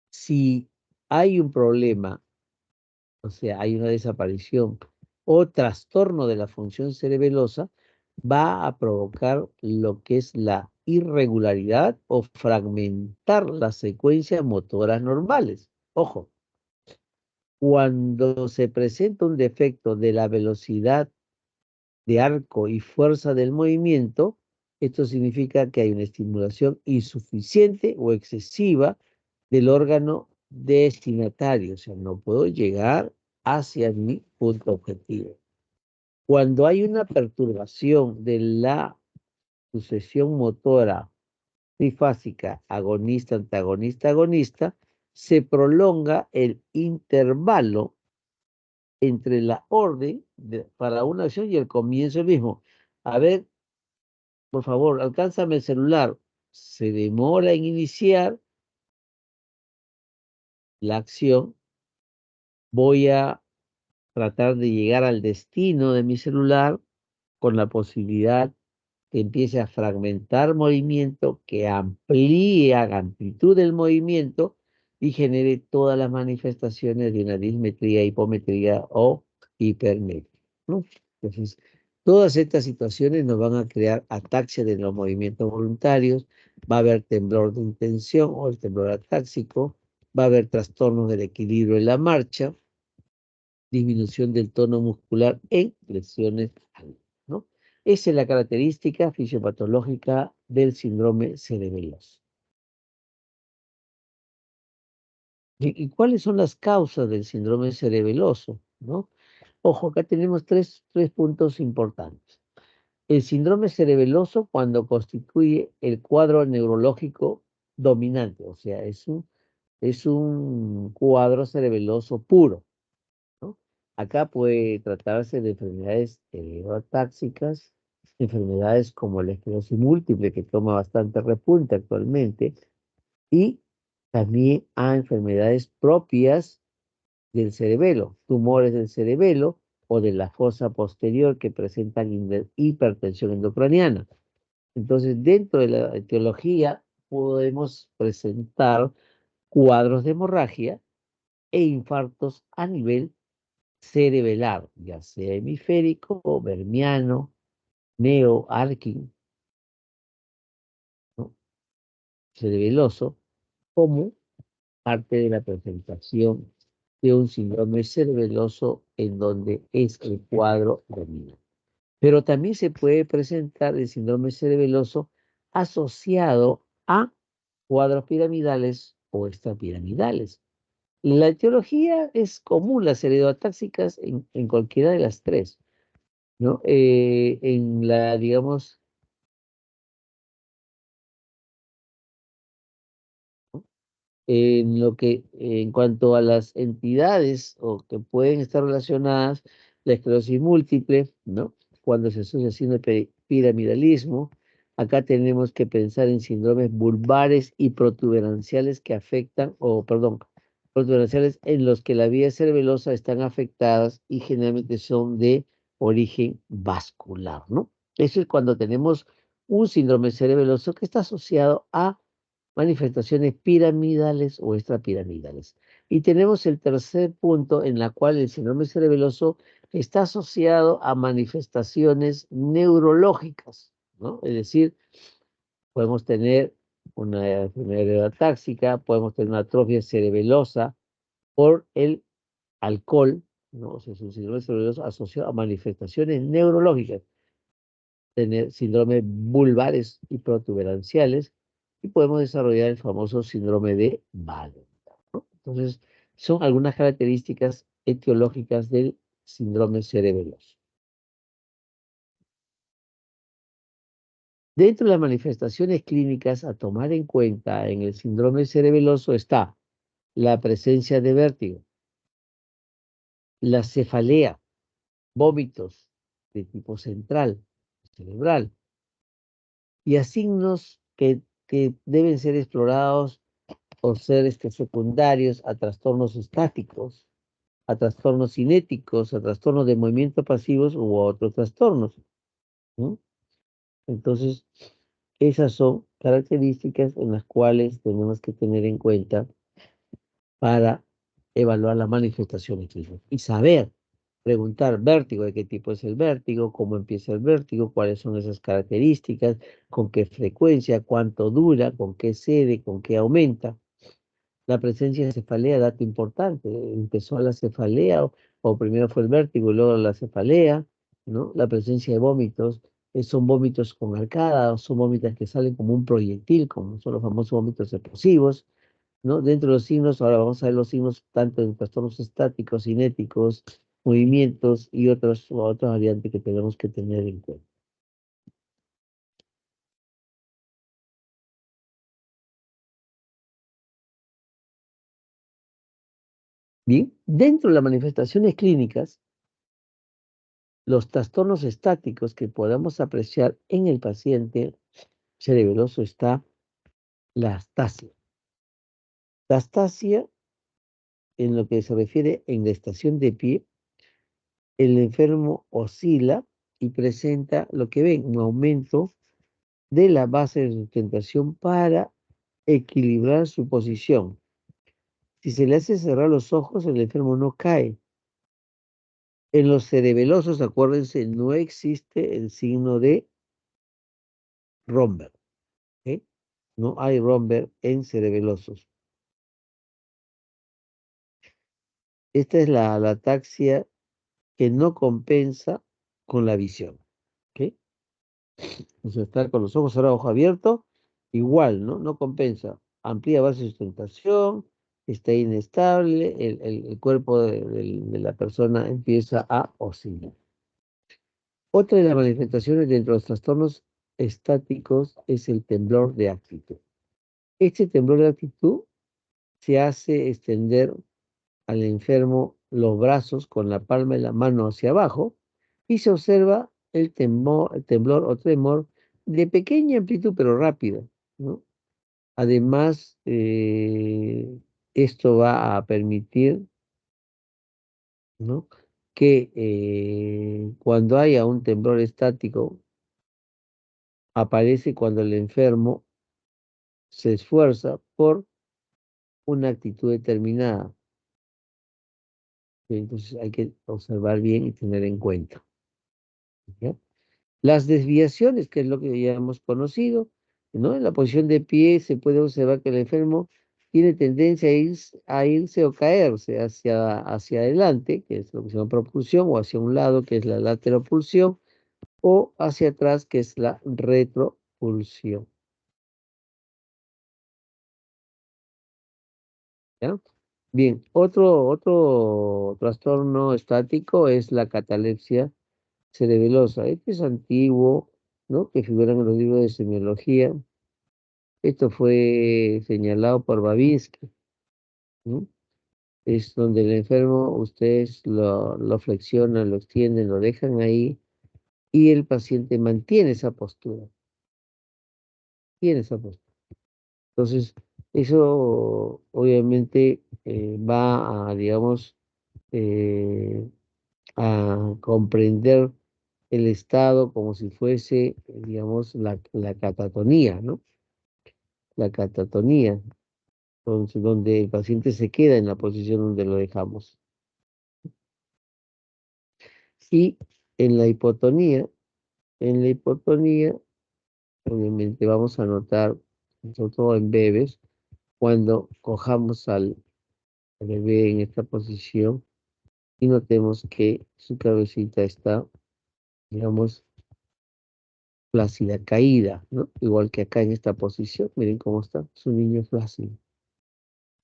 si hay un problema, o sea, hay una desaparición o trastorno de la función cerebelosa, va a provocar lo que es la irregularidad o fragmentar las secuencias motoras normales. Ojo, cuando se presenta un defecto de la velocidad de arco y fuerza del movimiento, esto significa que hay una estimulación insuficiente o excesiva del órgano destinatario, o sea, no puedo llegar hacia mi punto objetivo. Cuando hay una perturbación de la sucesión motora trifásica agonista, antagonista, agonista, se prolonga el intervalo entre la orden para una acción y el comienzo del mismo. A ver, por favor, alcánzame el celular. Se demora en iniciar la acción. Voy a tratar de llegar al destino de mi celular con la posibilidad que empiece a fragmentar movimiento, que amplíe, haga amplitud del movimiento y genere todas las manifestaciones de una dismetría, hipometría o hipermetría, ¿no? Entonces, todas estas situaciones nos van a crear ataxia de los movimientos voluntarios, va a haber temblor de intención o el temblor atáxico, va a haber trastornos del equilibrio en la marcha, disminución del tono muscular en lesiones, ¿no? Esa es la característica fisiopatológica del síndrome cerebeloso. ¿Y cuáles son las causas del síndrome cerebeloso, no? Ojo, acá tenemos tres puntos importantes. El síndrome cerebeloso cuando constituye el cuadro neurológico dominante, o sea, es un cuadro cerebeloso puro, ¿no? Acá puede tratarse de enfermedades heredotáxicas, enfermedades como la esclerosis múltiple, que toma bastante repunte actualmente, y también a enfermedades propias del cerebelo, tumores del cerebelo o de la fosa posterior que presentan hipertensión endocraniana. Entonces, dentro de la etiología podemos presentar cuadros de hemorragia e infartos a nivel cerebelar, ya sea hemisférico, vermiano, neo, Arkin, ¿no? Cerebeloso, como parte de la presentación de un síndrome cerebeloso en donde es el cuadro dominante. Pero también se puede presentar el síndrome cerebeloso asociado a cuadros piramidales o extrapiramidales. La etiología es común, las heredotáxicas en cualquiera de las tres, ¿no? En la, digamos, en cuanto a las entidades o que pueden estar relacionadas, la esclerosis múltiple, ¿no? Cuando se asocia síndrome de piramidalismo, acá tenemos que pensar en síndromes vulvares y protuberanciales que afectan, o perdón, protuberanciales en los que la vía cerebelosa están afectadas y generalmente son de origen vascular, ¿no? Eso es cuando tenemos un síndrome cerebeloso que está asociado a manifestaciones piramidales o extrapiramidales. Y tenemos el tercer punto en la cual el síndrome cerebeloso está asociado a manifestaciones neurológicas, ¿no? Es decir, podemos tener una enfermedad táxica, podemos tener una atrofia cerebelosa por el alcohol, ¿no? O sea, es un síndrome cerebeloso asociado a manifestaciones neurológicas, tener síndromes vulvares y protuberanciales, y podemos desarrollar el famoso síndrome de Valley, ¿no? Entonces, son algunas características etiológicas del síndrome cerebeloso. Dentro de las manifestaciones clínicas a tomar en cuenta en el síndrome cerebeloso está la presencia de vértigo, la cefalea, vómitos de tipo central, cerebral, y a signos que deben ser explorados o ser secundarios a trastornos estáticos, a trastornos cinéticos, a trastornos de movimiento pasivos u otros trastornos, ¿no? Entonces, esas son características en las cuales tenemos que tener en cuenta para evaluar las manifestaciones clínicas y saber, preguntar vértigo, de qué tipo es el vértigo, cómo empieza el vértigo, cuáles son esas características, con qué frecuencia, cuánto dura, con qué cede, con qué aumenta. La presencia de cefalea, dato importante, empezó la cefalea o primero fue el vértigo y luego la cefalea, ¿no? La presencia de vómitos, son vómitos con arcada, o son vómitos que salen como un proyectil, como son los famosos vómitos explosivos, ¿no? Dentro de los signos, ahora vamos a ver los signos tanto en trastornos estáticos, cinéticos, movimientos y otras variantes que tenemos que tener en cuenta. Bien, dentro de las manifestaciones clínicas, los trastornos estáticos que podamos apreciar en el paciente cerebeloso está la astasia. La astasia, en lo que se refiere en la estación de pie, el enfermo oscila y presenta lo que ven, un aumento de la base de sustentación para equilibrar su posición. Si se le hace cerrar los ojos, el enfermo no cae. En los cerebelosos, acuérdense, no existe el signo de Romberg, ¿ok? No hay Romberg en cerebelosos. Esta es la ataxia que no compensa con la visión, ¿ok? O sea, estar con los ojos cerrados, ojo abierto, igual, ¿no? No compensa. Amplía base de sustentación, está inestable, el cuerpo de la persona empieza a oscilar. Otra de las manifestaciones dentro de los trastornos estáticos es el temblor de actitud. Este temblor de actitud se hace extender al enfermo los brazos con la palma de la mano hacia abajo y se observa el temblor o tremor de pequeña amplitud pero rápida, ¿no? Además, esto va a permitir, ¿no? Que cuando haya un temblor estático, aparece cuando el enfermo se esfuerza por una actitud determinada. Entonces hay que observar bien y tener en cuenta, ¿ya? Las desviaciones, que es lo que ya hemos conocido, ¿no? En la posición de pie se puede observar que el enfermo tiene tendencia a irse o caerse hacia adelante, que es lo que se llama propulsión, o hacia un lado, que es la lateropulsión, o hacia atrás, que es la retropulsión, ¿ya? Bien, otro trastorno estático es la catalepsia cerebelosa. Este es antiguo, ¿no? Que figuran en los libros de semiología. Esto fue señalado por Babinski. ¿no? Es donde el enfermo, ustedes lo flexionan, lo extienden, lo dejan ahí y el paciente mantiene esa postura, tiene esa postura. Entonces, eso obviamente va a, digamos, eh, a comprender el estado como si fuese, digamos, la catatonía, ¿no? La catatonía, entonces, donde el paciente se queda en la posición donde lo dejamos. Y en la hipotonía, en la hipotonía, obviamente vamos a notar, sobre todo en bebés, cuando cojamos al bebé en esta posición y notemos que su cabecita está, digamos, flácida, caída, ¿no? Igual que acá en esta posición, miren cómo está, su niño flácido,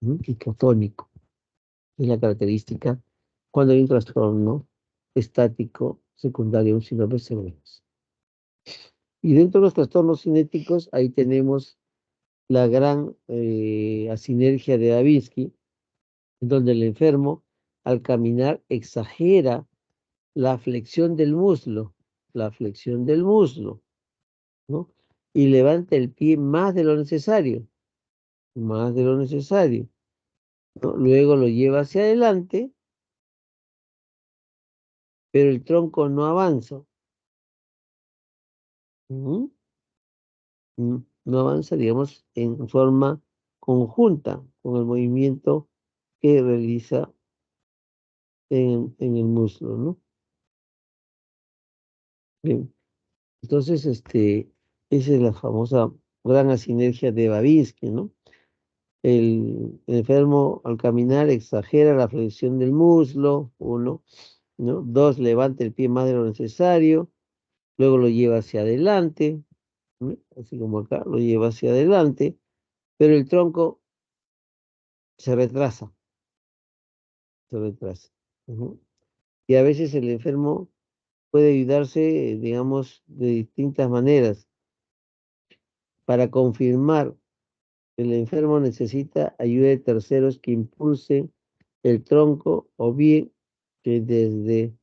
¿no? Hipotónico. Es la característica cuando hay un trastorno estático secundario a un síndrome severo. Y dentro de los trastornos cinéticos, ahí tenemos la gran asinergia de Davinsky, donde el enfermo al caminar exagera la flexión del muslo, la flexión del muslo, ¿no? Y levanta el pie más de lo necesario, ¿no? Luego lo lleva hacia adelante, pero el tronco no avanza. ¿Mm? No avanza, digamos, en forma conjunta con el movimiento que realiza en el muslo, ¿no? Bien, entonces, esa es la famosa gran asinergia de Babinski, ¿no? El enfermo al caminar exagera la flexión del muslo, uno, ¿no? Dos, levanta el pie más de lo necesario, luego lo lleva hacia adelante, ¿no? Así como acá, lo lleva hacia adelante, pero el tronco se retrasa, se retrasa. Ujú. Y a veces el enfermo puede ayudarse, digamos, de distintas maneras. Para confirmar, el enfermo necesita ayuda de terceros que impulsen el tronco o bien que desde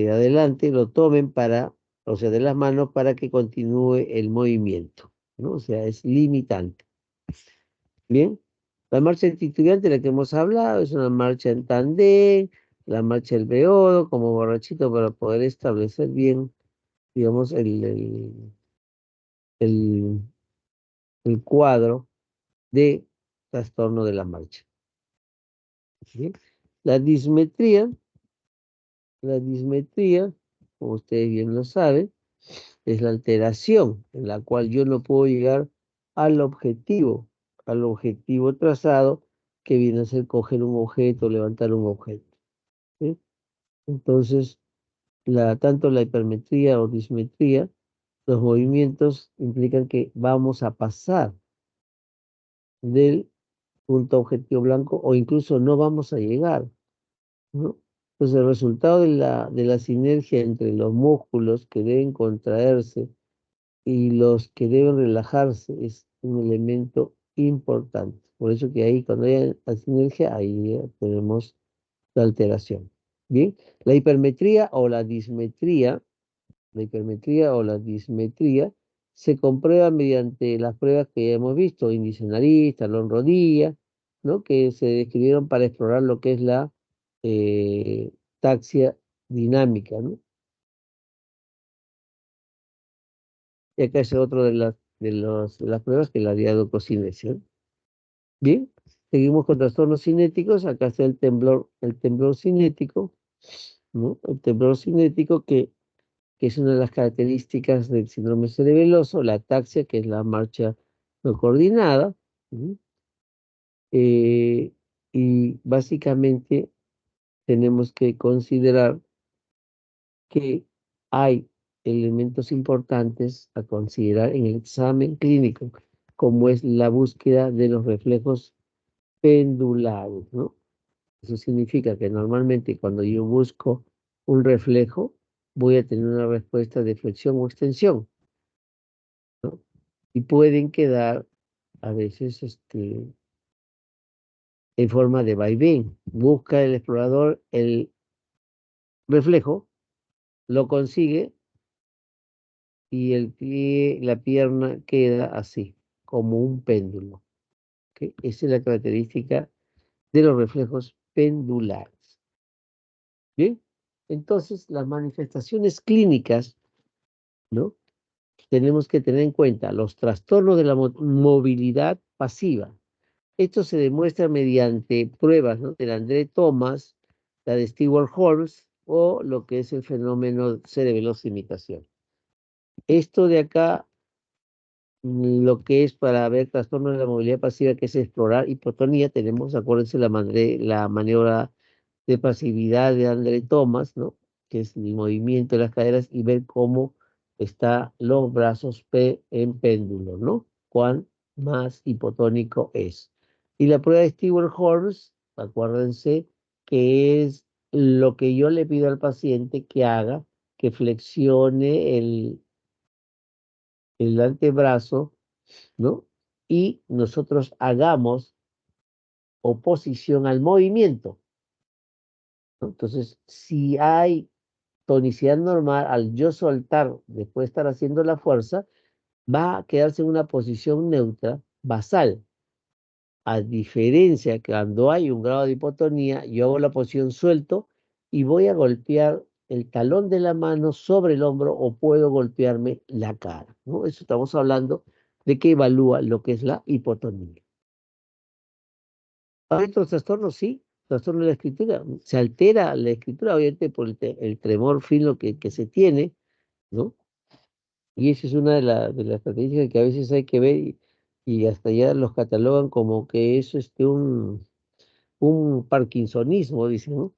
adelante lo tomen para, o sea, de las manos para que continúe el movimiento, ¿no? O sea, es limitante. Bien, la marcha del titubante de la que hemos hablado es una marcha en tandem, la marcha del beodo como borrachito para poder establecer bien, digamos, el, el cuadro de trastorno de la marcha. ¿Sí? La dismetría, la dismetría, como ustedes bien lo saben, es la alteración en la cual yo no puedo llegar al objetivo trazado, que viene a ser coger un objeto, levantar un objeto. ¿Sí? Entonces, tanto la hipermetría o dismetría, los movimientos implican que vamos a pasar del punto objetivo blanco o incluso no vamos a llegar, ¿no? Pues el resultado de la sinergia entre los músculos que deben contraerse y los que deben relajarse es un elemento importante. Por eso que ahí, cuando hay sinergia, ahí tenemos la alteración. Bien, la hipermetría o la hipermetría o la dismetría se comprueba mediante las pruebas que ya hemos visto, índice nariz, talón rodilla, ¿no? Que se describieron para explorar lo que es la eh, taxia dinámica, ¿no? Y acá es otro de las pruebas que la diadococinesia, ¿no? Bien, seguimos con trastornos cinéticos. Acá está el temblor cinético, ¿no? El temblor cinético que es una de las características del síndrome cerebeloso, la ataxia, que es la marcha no coordinada, ¿sí? Eh, y básicamente tenemos que considerar que hay elementos importantes a considerar en el examen clínico, como es la búsqueda de los reflejos pendulares, ¿no? Eso significa que normalmente cuando yo busco un reflejo, voy a tener una respuesta de flexión o extensión, ¿no? Y pueden quedar a veces en forma de vaivén. Busca el explorador el reflejo, lo consigue y el pie, la pierna queda así, como un péndulo. ¿Ok? Esa es la característica de los reflejos pendulares. Bien, entonces las manifestaciones clínicas, ¿no? Tenemos que tener en cuenta los trastornos de la movilidad pasiva. Esto se demuestra mediante pruebas, ¿no? Del André Thomas, la de Stewart Holmes o lo que es el fenómeno cerebelosa imitación. Esto de acá, lo que es para ver trastornos de la movilidad pasiva, que es explorar hipotonía, tenemos, acuérdense, la maniobra de pasividad de André Thomas, ¿no? Que es el movimiento de las caderas y ver cómo están los brazos en péndulo, ¿no? Cuán más hipotónico es. Y la prueba de Stewart Holmes, acuérdense, que es lo que yo le pido al paciente que haga, que flexione el antebrazo, ¿no? Y nosotros hagamos oposición al movimiento, ¿no? Entonces, si hay tonicidad normal, al yo soltar, después de estar haciendo la fuerza, va a quedarse en una posición neutra, basal. A diferencia que cuando hay un grado de hipotonía, yo hago la posición suelto y voy a golpear el talón de la mano sobre el hombro o puedo golpearme la cara, ¿no? Eso estamos hablando de que evalúa lo que es la hipotonía. Hay otros trastornos, sí, trastorno de la escritura. Se altera la escritura, obviamente, por el tremor fino que se tiene, ¿no? Y esa es una de las características que a veces hay que ver y hasta ya los catalogan como que es un parkinsonismo, dicen, ¿no?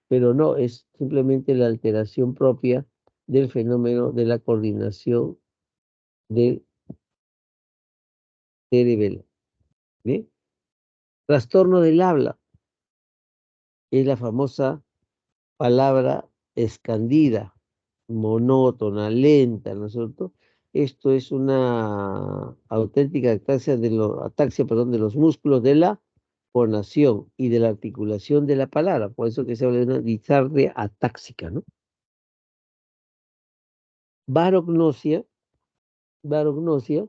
Pero no, es simplemente la alteración propia del fenómeno de la coordinación del cerebelo. ¿Bien? Trastorno del habla es la famosa palabra escandida, monótona, lenta, ¿no es cierto? Esto es una auténtica ataxia, perdón, de los músculos de la fonación y de la articulación de la palabra. Por eso que se habla de una disartria atáxica, ¿no? Barognosia, barognosia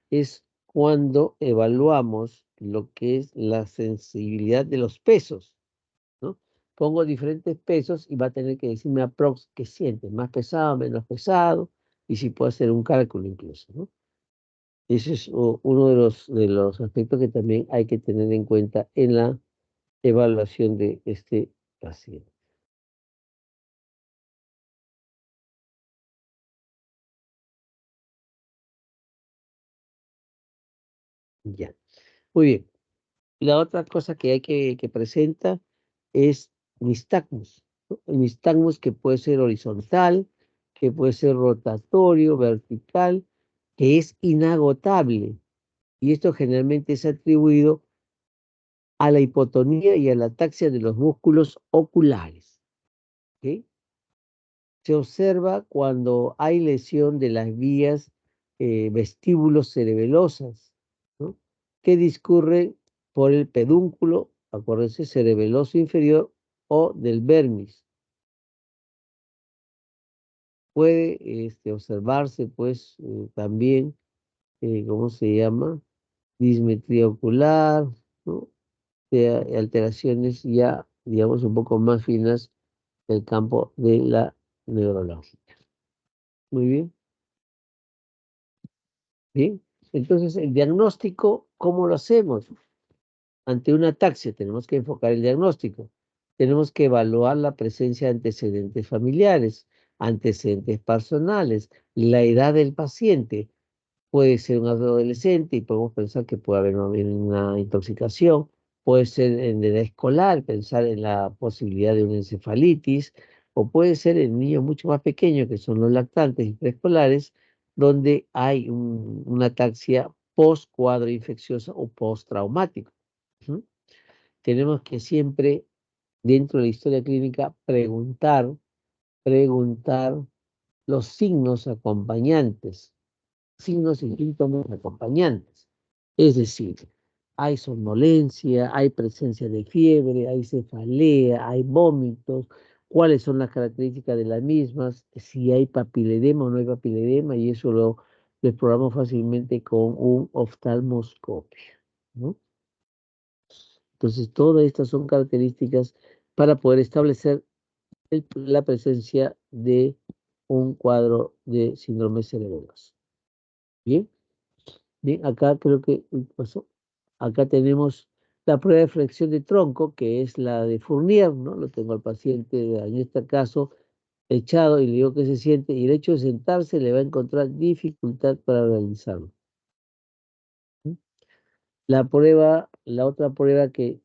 es cuando evaluamos lo que es la sensibilidad de los pesos, ¿no? Pongo diferentes pesos y va a tener que decirme aprox qué siente, más pesado, menos pesado, y si puedo hacer un cálculo incluso, ¿no? Ese es uno de los aspectos que también hay que tener en cuenta en la evaluación de este paciente. Ya, muy bien. La otra cosa que hay que presenta es nistagmus, ¿no? El nistagmus que puede ser horizontal, que puede ser rotatorio, vertical, que es inagotable. Y esto generalmente es atribuido a la hipotonía y a la ataxia de los músculos oculares. ¿Ok? Se observa cuando hay lesión de las vías vestíbulos cerebelosas, ¿no? Que discurren por el pedúnculo, acuérdense, cerebeloso inferior o del vermis. Puede observarse, pues, también, ¿cómo se llama? Dismetría ocular, ¿no? De alteraciones ya, digamos, un poco más finas del campo de la neurología. Muy bien, bien. Entonces, el diagnóstico, ¿cómo lo hacemos? Ante una ataxia tenemos que enfocar el diagnóstico. Tenemos que evaluar la presencia de antecedentes familiares, antecedentes personales, la edad del paciente. Puede ser un adolescente y podemos pensar que puede haber una intoxicación. Puede ser en edad escolar, pensar en la posibilidad de una encefalitis. O puede ser en niños mucho más pequeños, que son los lactantes y preescolares, donde hay una ataxia post cuadro infeccioso o postraumático. Ujú. Tenemos que siempre, dentro de la historia clínica, preguntar los signos acompañantes, signos y síntomas acompañantes. Es decir, hay somnolencia, hay presencia de fiebre, hay cefalea, hay vómitos, cuáles son las características de las mismas, si hay papiledema o no hay papiledema, y eso lo exploramos fácilmente con un oftalmoscopio, ¿no? Entonces, todas estas son características para poder establecer la presencia de un cuadro de síndrome cerebroso. Bien, bien, acá creo que uy, ¿qué pasó? Acá tenemos la prueba de flexión de tronco, que es la de Fournier, ¿no? Lo tengo al paciente, en este caso, echado y le digo que se siente, y el hecho de sentarse le va a encontrar dificultad para realizarlo. ¿Sí? La otra prueba que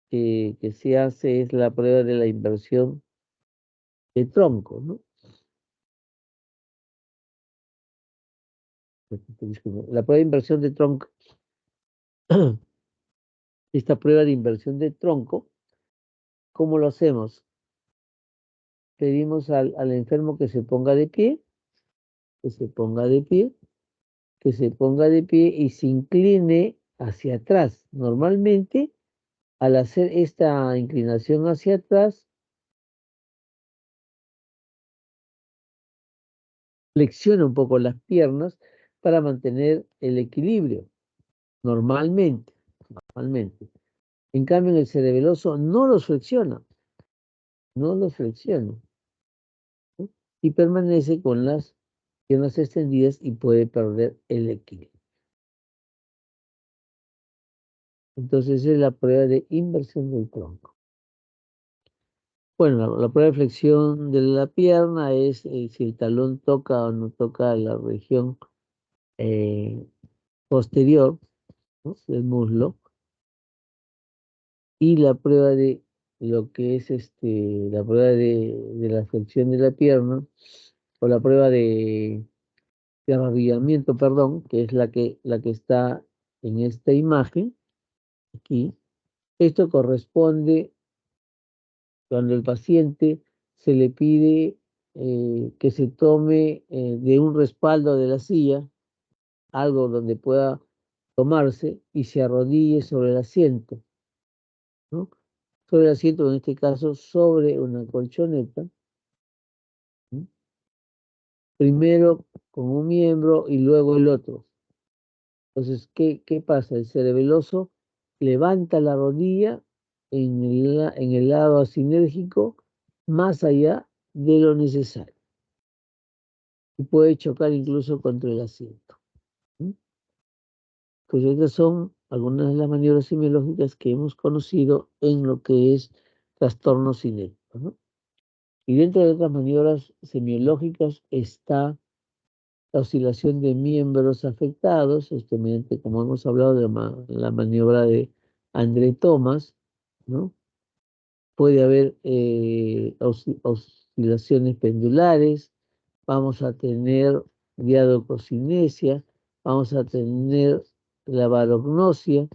se hace es la prueba de la inversión de tronco, ¿no? Disculpe, la prueba de inversión de tronco, esta prueba de inversión de tronco, ¿cómo lo hacemos? Pedimos al enfermo que se ponga de pie, que se ponga de pie, que se ponga de pie y se incline hacia atrás. Normalmente, al hacer esta inclinación hacia atrás, flexiona un poco las piernas para mantener el equilibrio. Normalmente, normalmente. En cambio, en el cerebeloso no los flexiona, no los flexiona, ¿no? Y permanece con las piernas extendidas y puede perder el equilibrio. Entonces, es la prueba de inversión del tronco. Bueno, la prueba de flexión de la pierna es si el talón toca o no toca la región eh, posterior, ¿no? Del muslo. Y la prueba de lo que es la prueba de la flexión de la pierna, o la prueba de arrodillamiento, perdón, que es la que está en esta imagen, aquí. Esto corresponde cuando el paciente se le pide que se tome de un respaldo de la silla, algo donde pueda tomarse y se arrodille sobre el asiento, ¿no? Sobre el asiento, en este caso, sobre una colchoneta, ¿no? Primero con un miembro y luego el otro. Entonces, ¿qué pasa? El cerebeloso levanta la rodilla en el lado asinérgico más allá de lo necesario y puede chocar incluso contra el asiento, ¿no? Pues estas son algunas de las maniobras semiológicas que hemos conocido en lo que es trastornos cinéticos, ¿no? Y dentro de otras maniobras semiológicas está la oscilación de miembros afectados, mediante, como hemos hablado, de la maniobra de André Thomas, ¿no? Puede haber oscilaciones pendulares, vamos a tener diadococinesia, vamos a tener la barognosia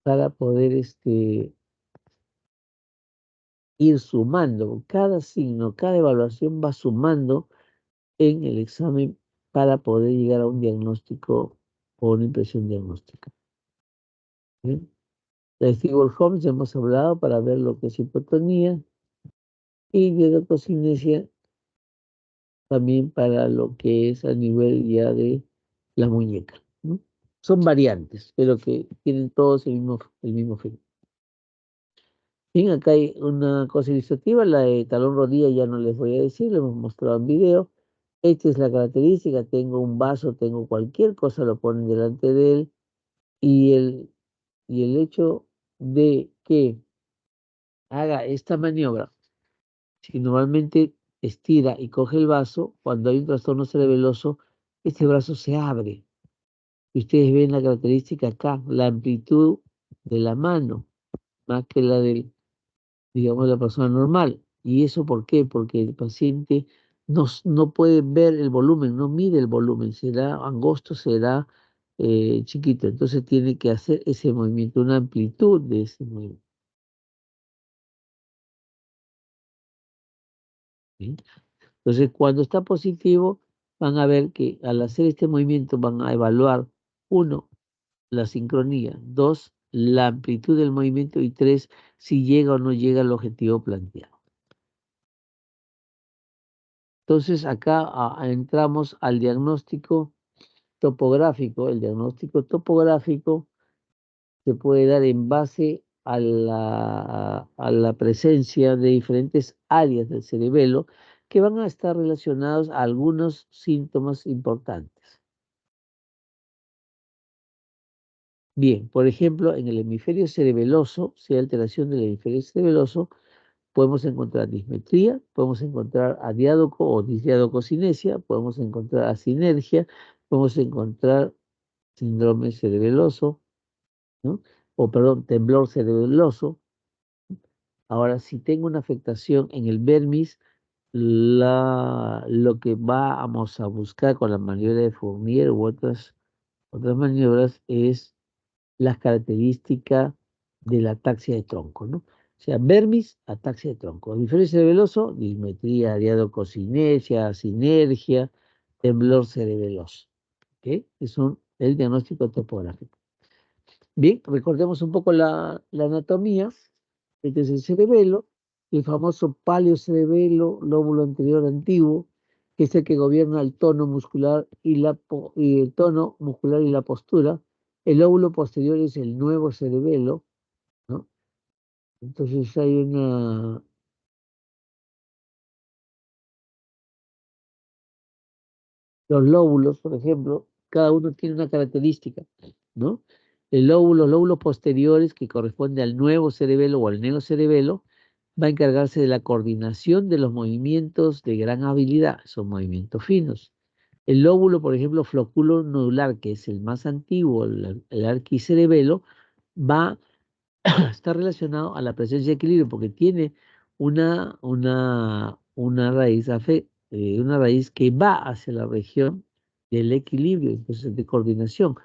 para poder ir sumando. Cada signo, cada evaluación va sumando en el examen para poder llegar a un diagnóstico o una impresión diagnóstica. ¿Bien? De Stewart Holmes hemos hablado para ver lo que es hipotonía y diadococinesia también para lo que es a nivel ya de la muñeca, ¿no? Son variantes, pero que tienen todos el mismo fin. Bien, acá hay una cosa ilustrativa, la de talón rodilla ya no les voy a decir, lo hemos mostrado en video. Esta es la característica, tengo un vaso, tengo cualquier cosa, lo ponen delante de él y el hecho de que haga esta maniobra, si normalmente estira y coge el vaso, cuando hay un trastorno cerebeloso, este brazo se abre. Y ustedes ven la característica acá, la amplitud de la mano, más que la del, digamos, la persona normal. ¿Y eso por qué? Porque el paciente no puede ver el volumen, no mide el volumen, será angosto, será chiquito. Entonces tiene que hacer ese movimiento, una amplitud de ese movimiento. ¿Sí? Entonces, cuando está positivo, van a ver que al hacer este movimiento van a evaluar, uno, la sincronía, dos, la amplitud del movimiento y tres, si llega o no llega al objetivo planteado. Entonces acá entramos al diagnóstico topográfico. El diagnóstico topográfico se puede dar en base a la presencia de diferentes áreas del cerebelo que van a estar relacionados a algunos síntomas importantes. Bien, por ejemplo, en el hemisferio cerebeloso, si hay alteración del hemisferio cerebeloso, podemos encontrar dismetría, podemos encontrar adiádoco o disdiadococinesia, podemos encontrar asinergia, podemos encontrar síndrome cerebeloso, ¿no? O perdón, temblor cerebeloso. Ahora, si tengo una afectación en el vermis, lo que vamos a buscar con la maniobra de Fournier u otras maniobras es las características de la ataxia de tronco, ¿no? O sea, vermis, ataxia de tronco. Hemisferio cerebeloso, dismetría, adiadococinesia, sinergia, temblor cerebeloso. ¿Ok? Es el diagnóstico topográfico. Bien, recordemos un poco la anatomía. Este es el cerebelo, el famoso paleocerebelo, lóbulo anterior antiguo, que es el que gobierna el tono muscular y el tono muscular y la postura. El lóbulo posterior es el nuevo cerebelo, ¿no? Entonces hay los lóbulos, por ejemplo, cada uno tiene una característica, ¿no? Los lóbulos posteriores, que corresponde al nuevo cerebelo o al neocerebelo, va a encargarse de la coordinación de los movimientos de gran habilidad, son movimientos finos. El lóbulo, por ejemplo, flóculo nodular, que es el más antiguo, el arquicerebelo, va está relacionado a la presencia de equilibrio porque tiene una raíz, una raíz que va hacia la región del equilibrio, entonces de coordinación.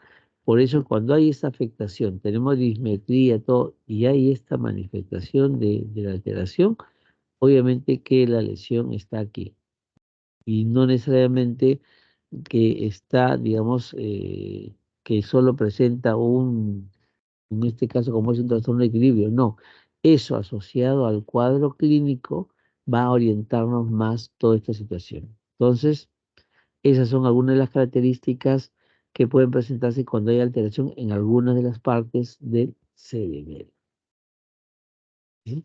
Por eso cuando hay esta afectación, tenemos dismetría, todo, y hay esta manifestación de la alteración, obviamente que la lesión está aquí. Y no necesariamente que está, digamos, que solo presenta en este caso como es un trastorno de equilibrio, no. Eso asociado al cuadro clínico va a orientarnos más toda esta situación. Entonces, esas son algunas de las características que pueden presentarse cuando hay alteración en algunas de las partes del cerebelo. ¿Sí?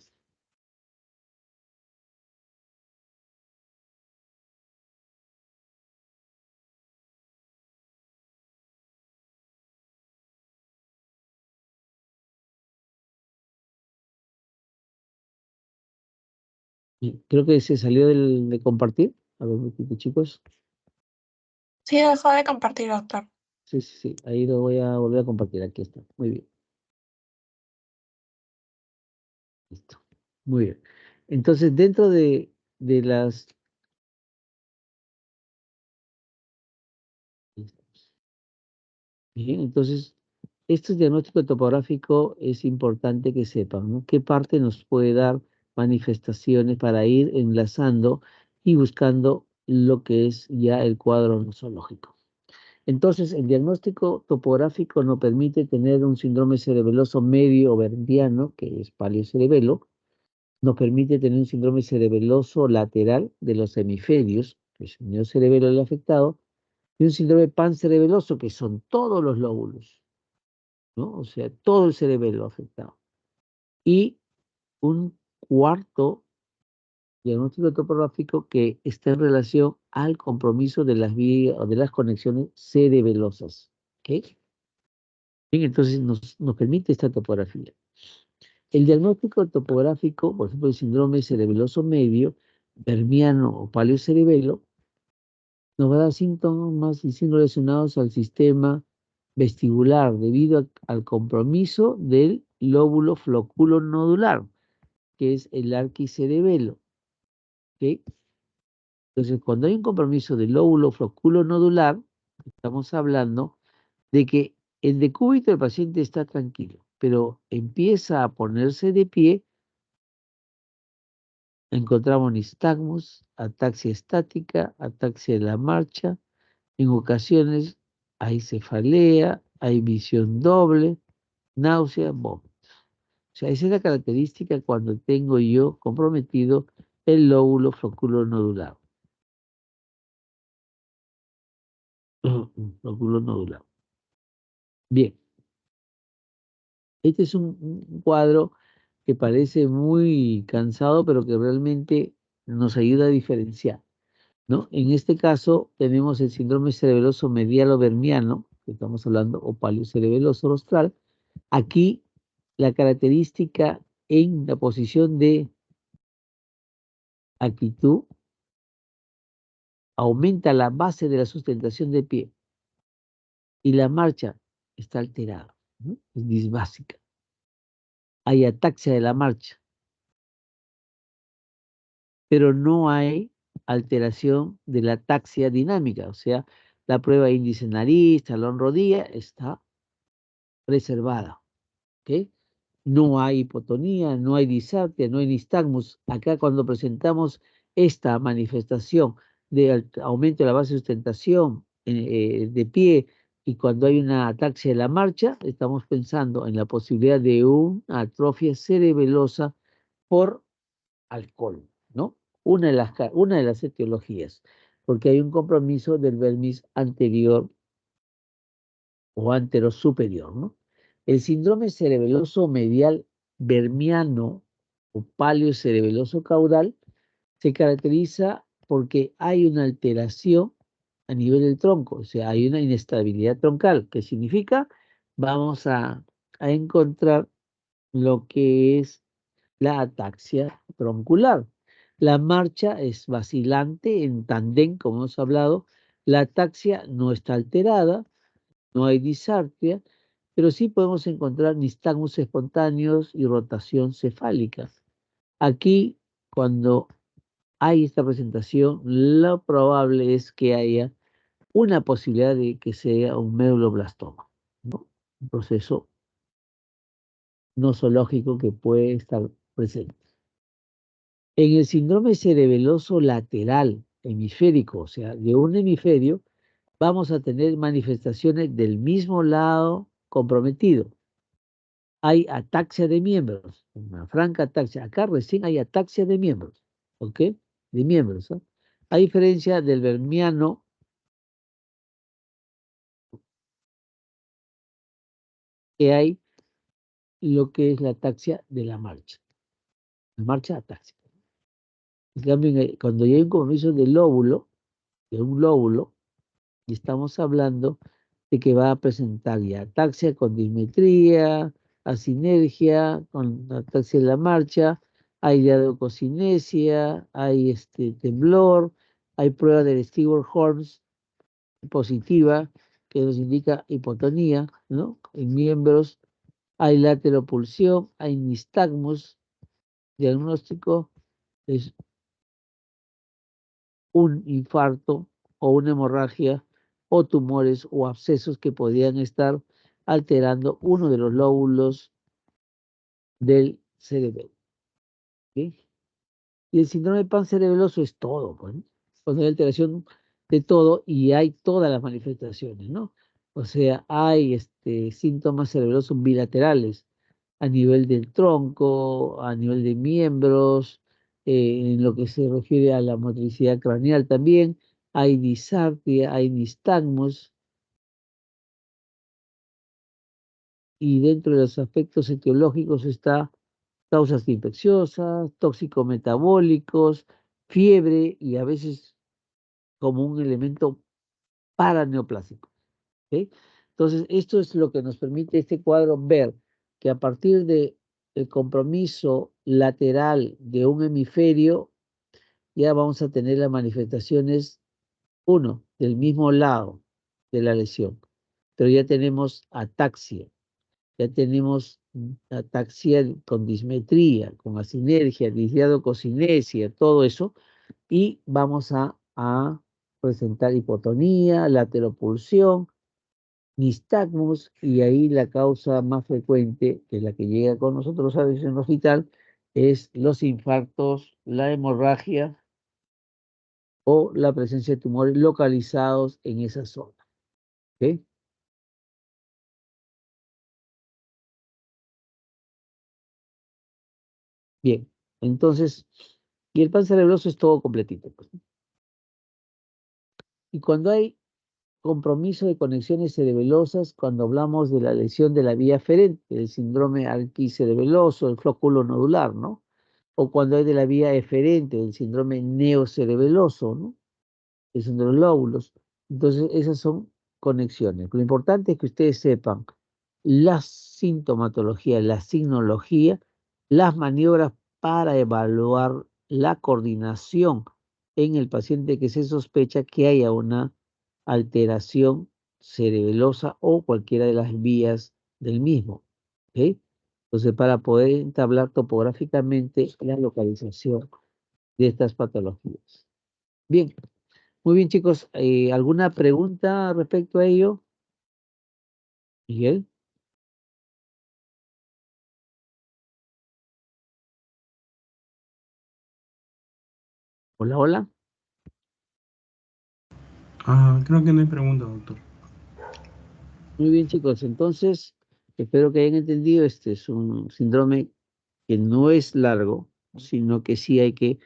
Y creo que se salió de compartir. A ver, un poquito, chicos. Sí, dejó de compartir, doctor. Sí, sí, sí. Ahí lo voy a volver a compartir. Aquí está. Muy bien. Listo. Muy bien. Entonces, dentro de las... Bien, entonces, este diagnóstico topográfico es importante que sepan, ¿no? ¿Qué parte nos puede dar manifestaciones para ir enlazando y buscando lo que es ya el cuadro nosológico? Entonces, el diagnóstico topográfico nos permite tener un síndrome cerebeloso medio o verdiano, que es paleocerebelo, nos permite tener un síndrome cerebeloso lateral de los hemisferios, que es el neocerebelo el afectado, y un síndrome pancerebeloso, que son todos los lóbulos, ¿no? O sea, todo el cerebelo afectado. Y un cuarto diagnóstico topográfico que está en relación al compromiso de las vías o de las conexiones cerebelosas. ¿Ok? Bien, entonces nos permite esta topografía. El diagnóstico topográfico, por ejemplo, el síndrome cerebeloso medio, vermiano o paleocerebelo, nos va a dar síntomas y signos relacionados al sistema vestibular debido al compromiso del lóbulo flóculo nodular, que es el arquicerebelo. ¿Ok? Entonces, cuando hay un compromiso del lóbulo flóculo nodular, estamos hablando de que el decúbito del paciente está tranquilo, pero empieza a ponerse de pie encontramos nistagmus, ataxia estática, ataxia de la marcha. En ocasiones hay cefalea, hay visión doble, náusea, vómito. O sea, esa es la característica cuando tengo yo comprometido el lóbulo flóculo-nodular. Flóculo-nodular. Bien, este es un cuadro que parece muy cansado, pero que realmente nos ayuda a diferenciar, ¿no? En este caso tenemos el síndrome cerebeloso medialo-vermiano, que estamos hablando, o paliocerebeloso rostral. Aquí la característica en la posición de actitud aumenta la base de la sustentación de pie y la marcha está alterada, ¿no? Es disbásica. Hay ataxia de la marcha, pero no hay alteración de la ataxia dinámica, o sea, la prueba índice nariz, talón rodilla está preservada, ¿ok? No hay hipotonía, no hay disartria, no hay nistagmus. Acá cuando presentamos esta manifestación de aumento de la base de sustentación de pie y cuando hay una ataxia de la marcha, estamos pensando en la posibilidad de una atrofia cerebelosa por alcohol, ¿no? Una de las etiologías, porque hay un compromiso del vermis anterior o antero superior, ¿no? El síndrome cerebeloso medial vermiano o palio cerebeloso caudal se caracteriza porque hay una alteración a nivel del tronco, o sea, hay una inestabilidad troncal, que significa vamos a encontrar lo que es la ataxia troncular. La marcha es vacilante en tandem, como hemos hablado, la ataxia no está alterada, no hay disartria, pero sí podemos encontrar nistagmus espontáneos y rotación cefálica. Aquí, cuando hay esta presentación, lo probable es que haya una posibilidad de que sea un medulloblastoma, ¿no? Un proceso nosológico que puede estar presente. En el síndrome cerebeloso lateral hemisférico, o sea, de un hemisferio, vamos a tener manifestaciones del mismo lado comprometido. Hay ataxia de miembros, una franca ataxia. Acá recién hay ataxia de miembros, ¿ok? De miembros, ¿eh? A diferencia del vermiano, que hay lo que es la ataxia de la marcha ataxia. En cambio, cuando ya hay un compromiso del lóbulo, de un lóbulo, y estamos hablando de que va a presentar ya ataxia con dismetría, asinergia, con ataxia de la marcha, hay diadococinesia, hay temblor, hay prueba del Stewart Holmes positiva que nos indica hipotonía, ¿no? En miembros hay lateropulsión, hay nistagmus, diagnóstico es un infarto o una hemorragia o tumores o abscesos que podrían estar alterando uno de los lóbulos del cerebro. ¿Sí? Y el síndrome pancerebeloso es todo, pues, ¿no? Cuando hay alteración de todo y hay todas las manifestaciones, ¿no? O sea, hay síntomas cerebelosos bilaterales a nivel del tronco, a nivel de miembros, en lo que se refiere a la motricidad craneal también, hay disartria, hay nistagmos, y dentro de los aspectos etiológicos está causas infecciosas, tóxico-metabólicos, fiebre y a veces como un elemento paraneoplásico. ¿Ok? Entonces, esto es lo que nos permite este cuadro ver que a partir de el compromiso lateral de un hemisferio, ya vamos a tener las manifestaciones, uno, del mismo lado de la lesión, pero ya tenemos ataxia, ya tenemos ataxia con dismetría, con asinergia, disdiadococinesia, todo eso, y vamos a presentar hipotonía, lateropulsión, nistagmus, y ahí la causa más frecuente, que es la que llega con nosotros a veces en el hospital, es los infartos, la hemorragia o la presencia de tumores localizados en esa zona. ¿Ok? Bien, entonces, y el pan cerebroso es todo completito, pues. Y cuando hay compromiso de conexiones cerebelosas, cuando hablamos de la lesión de la vía aferente, el síndrome alquicerebeloso, el flóculo nodular, ¿no? O cuando hay de la vía eferente, el síndrome neocerebeloso, ¿no? Que son de los lóbulos. Entonces, esas son conexiones. Lo importante es que ustedes sepan la sintomatología, la signología, las maniobras para evaluar la coordinación en el paciente que se sospecha que haya una alteración cerebelosa o cualquiera de las vías del mismo. ¿Ok? Entonces, para poder entablar topográficamente la localización de estas patologías. Bien, muy bien, chicos. ¿Alguna pregunta respecto a ello? Miguel. Hola, hola. Creo que no hay pregunta, doctor. Muy bien, chicos. Entonces, espero que hayan entendido. Este es un síndrome que no es largo, sino que sí hay que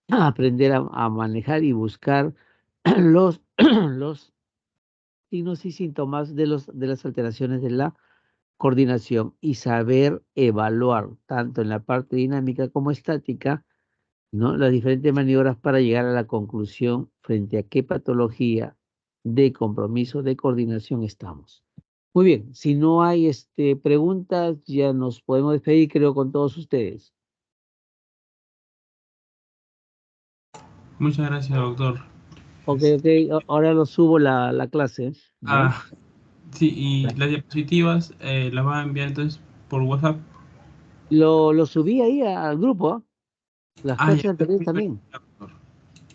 aprender a manejar y buscar los, los signos y síntomas de las alteraciones de la coordinación y saber evaluar tanto en la parte dinámica como estática, ¿no? Las diferentes maniobras para llegar a la conclusión frente a qué patología de compromiso de coordinación estamos. Muy bien, si no hay preguntas, ya nos podemos despedir, creo, con todos ustedes. Muchas gracias, doctor. Ok, ok, ahora lo subo la clase, ¿ya? Ah, sí, y las diapositivas las van a enviar entonces por WhatsApp. Lo subí ahí al grupo, ¿ah? Las Ya, clases anteriores también. doctor.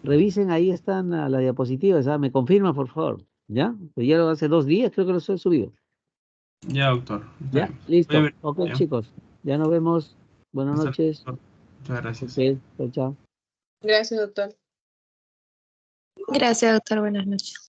Revisen, ahí están las diapositivas, ¿ah? Me confirma, por favor, ¿ya? Pues ya lo hace 2 días, creo que los he subido. Ya, doctor. Está ¿Ya? bien. Voy a Listo. ver. Ok, Ya. chicos. Ya nos vemos. Buenas Hasta luego, noches. doctor. Muchas Ok, gracias. chao, chao. Gracias, doctor. Gracias, doctor. Buenas noches.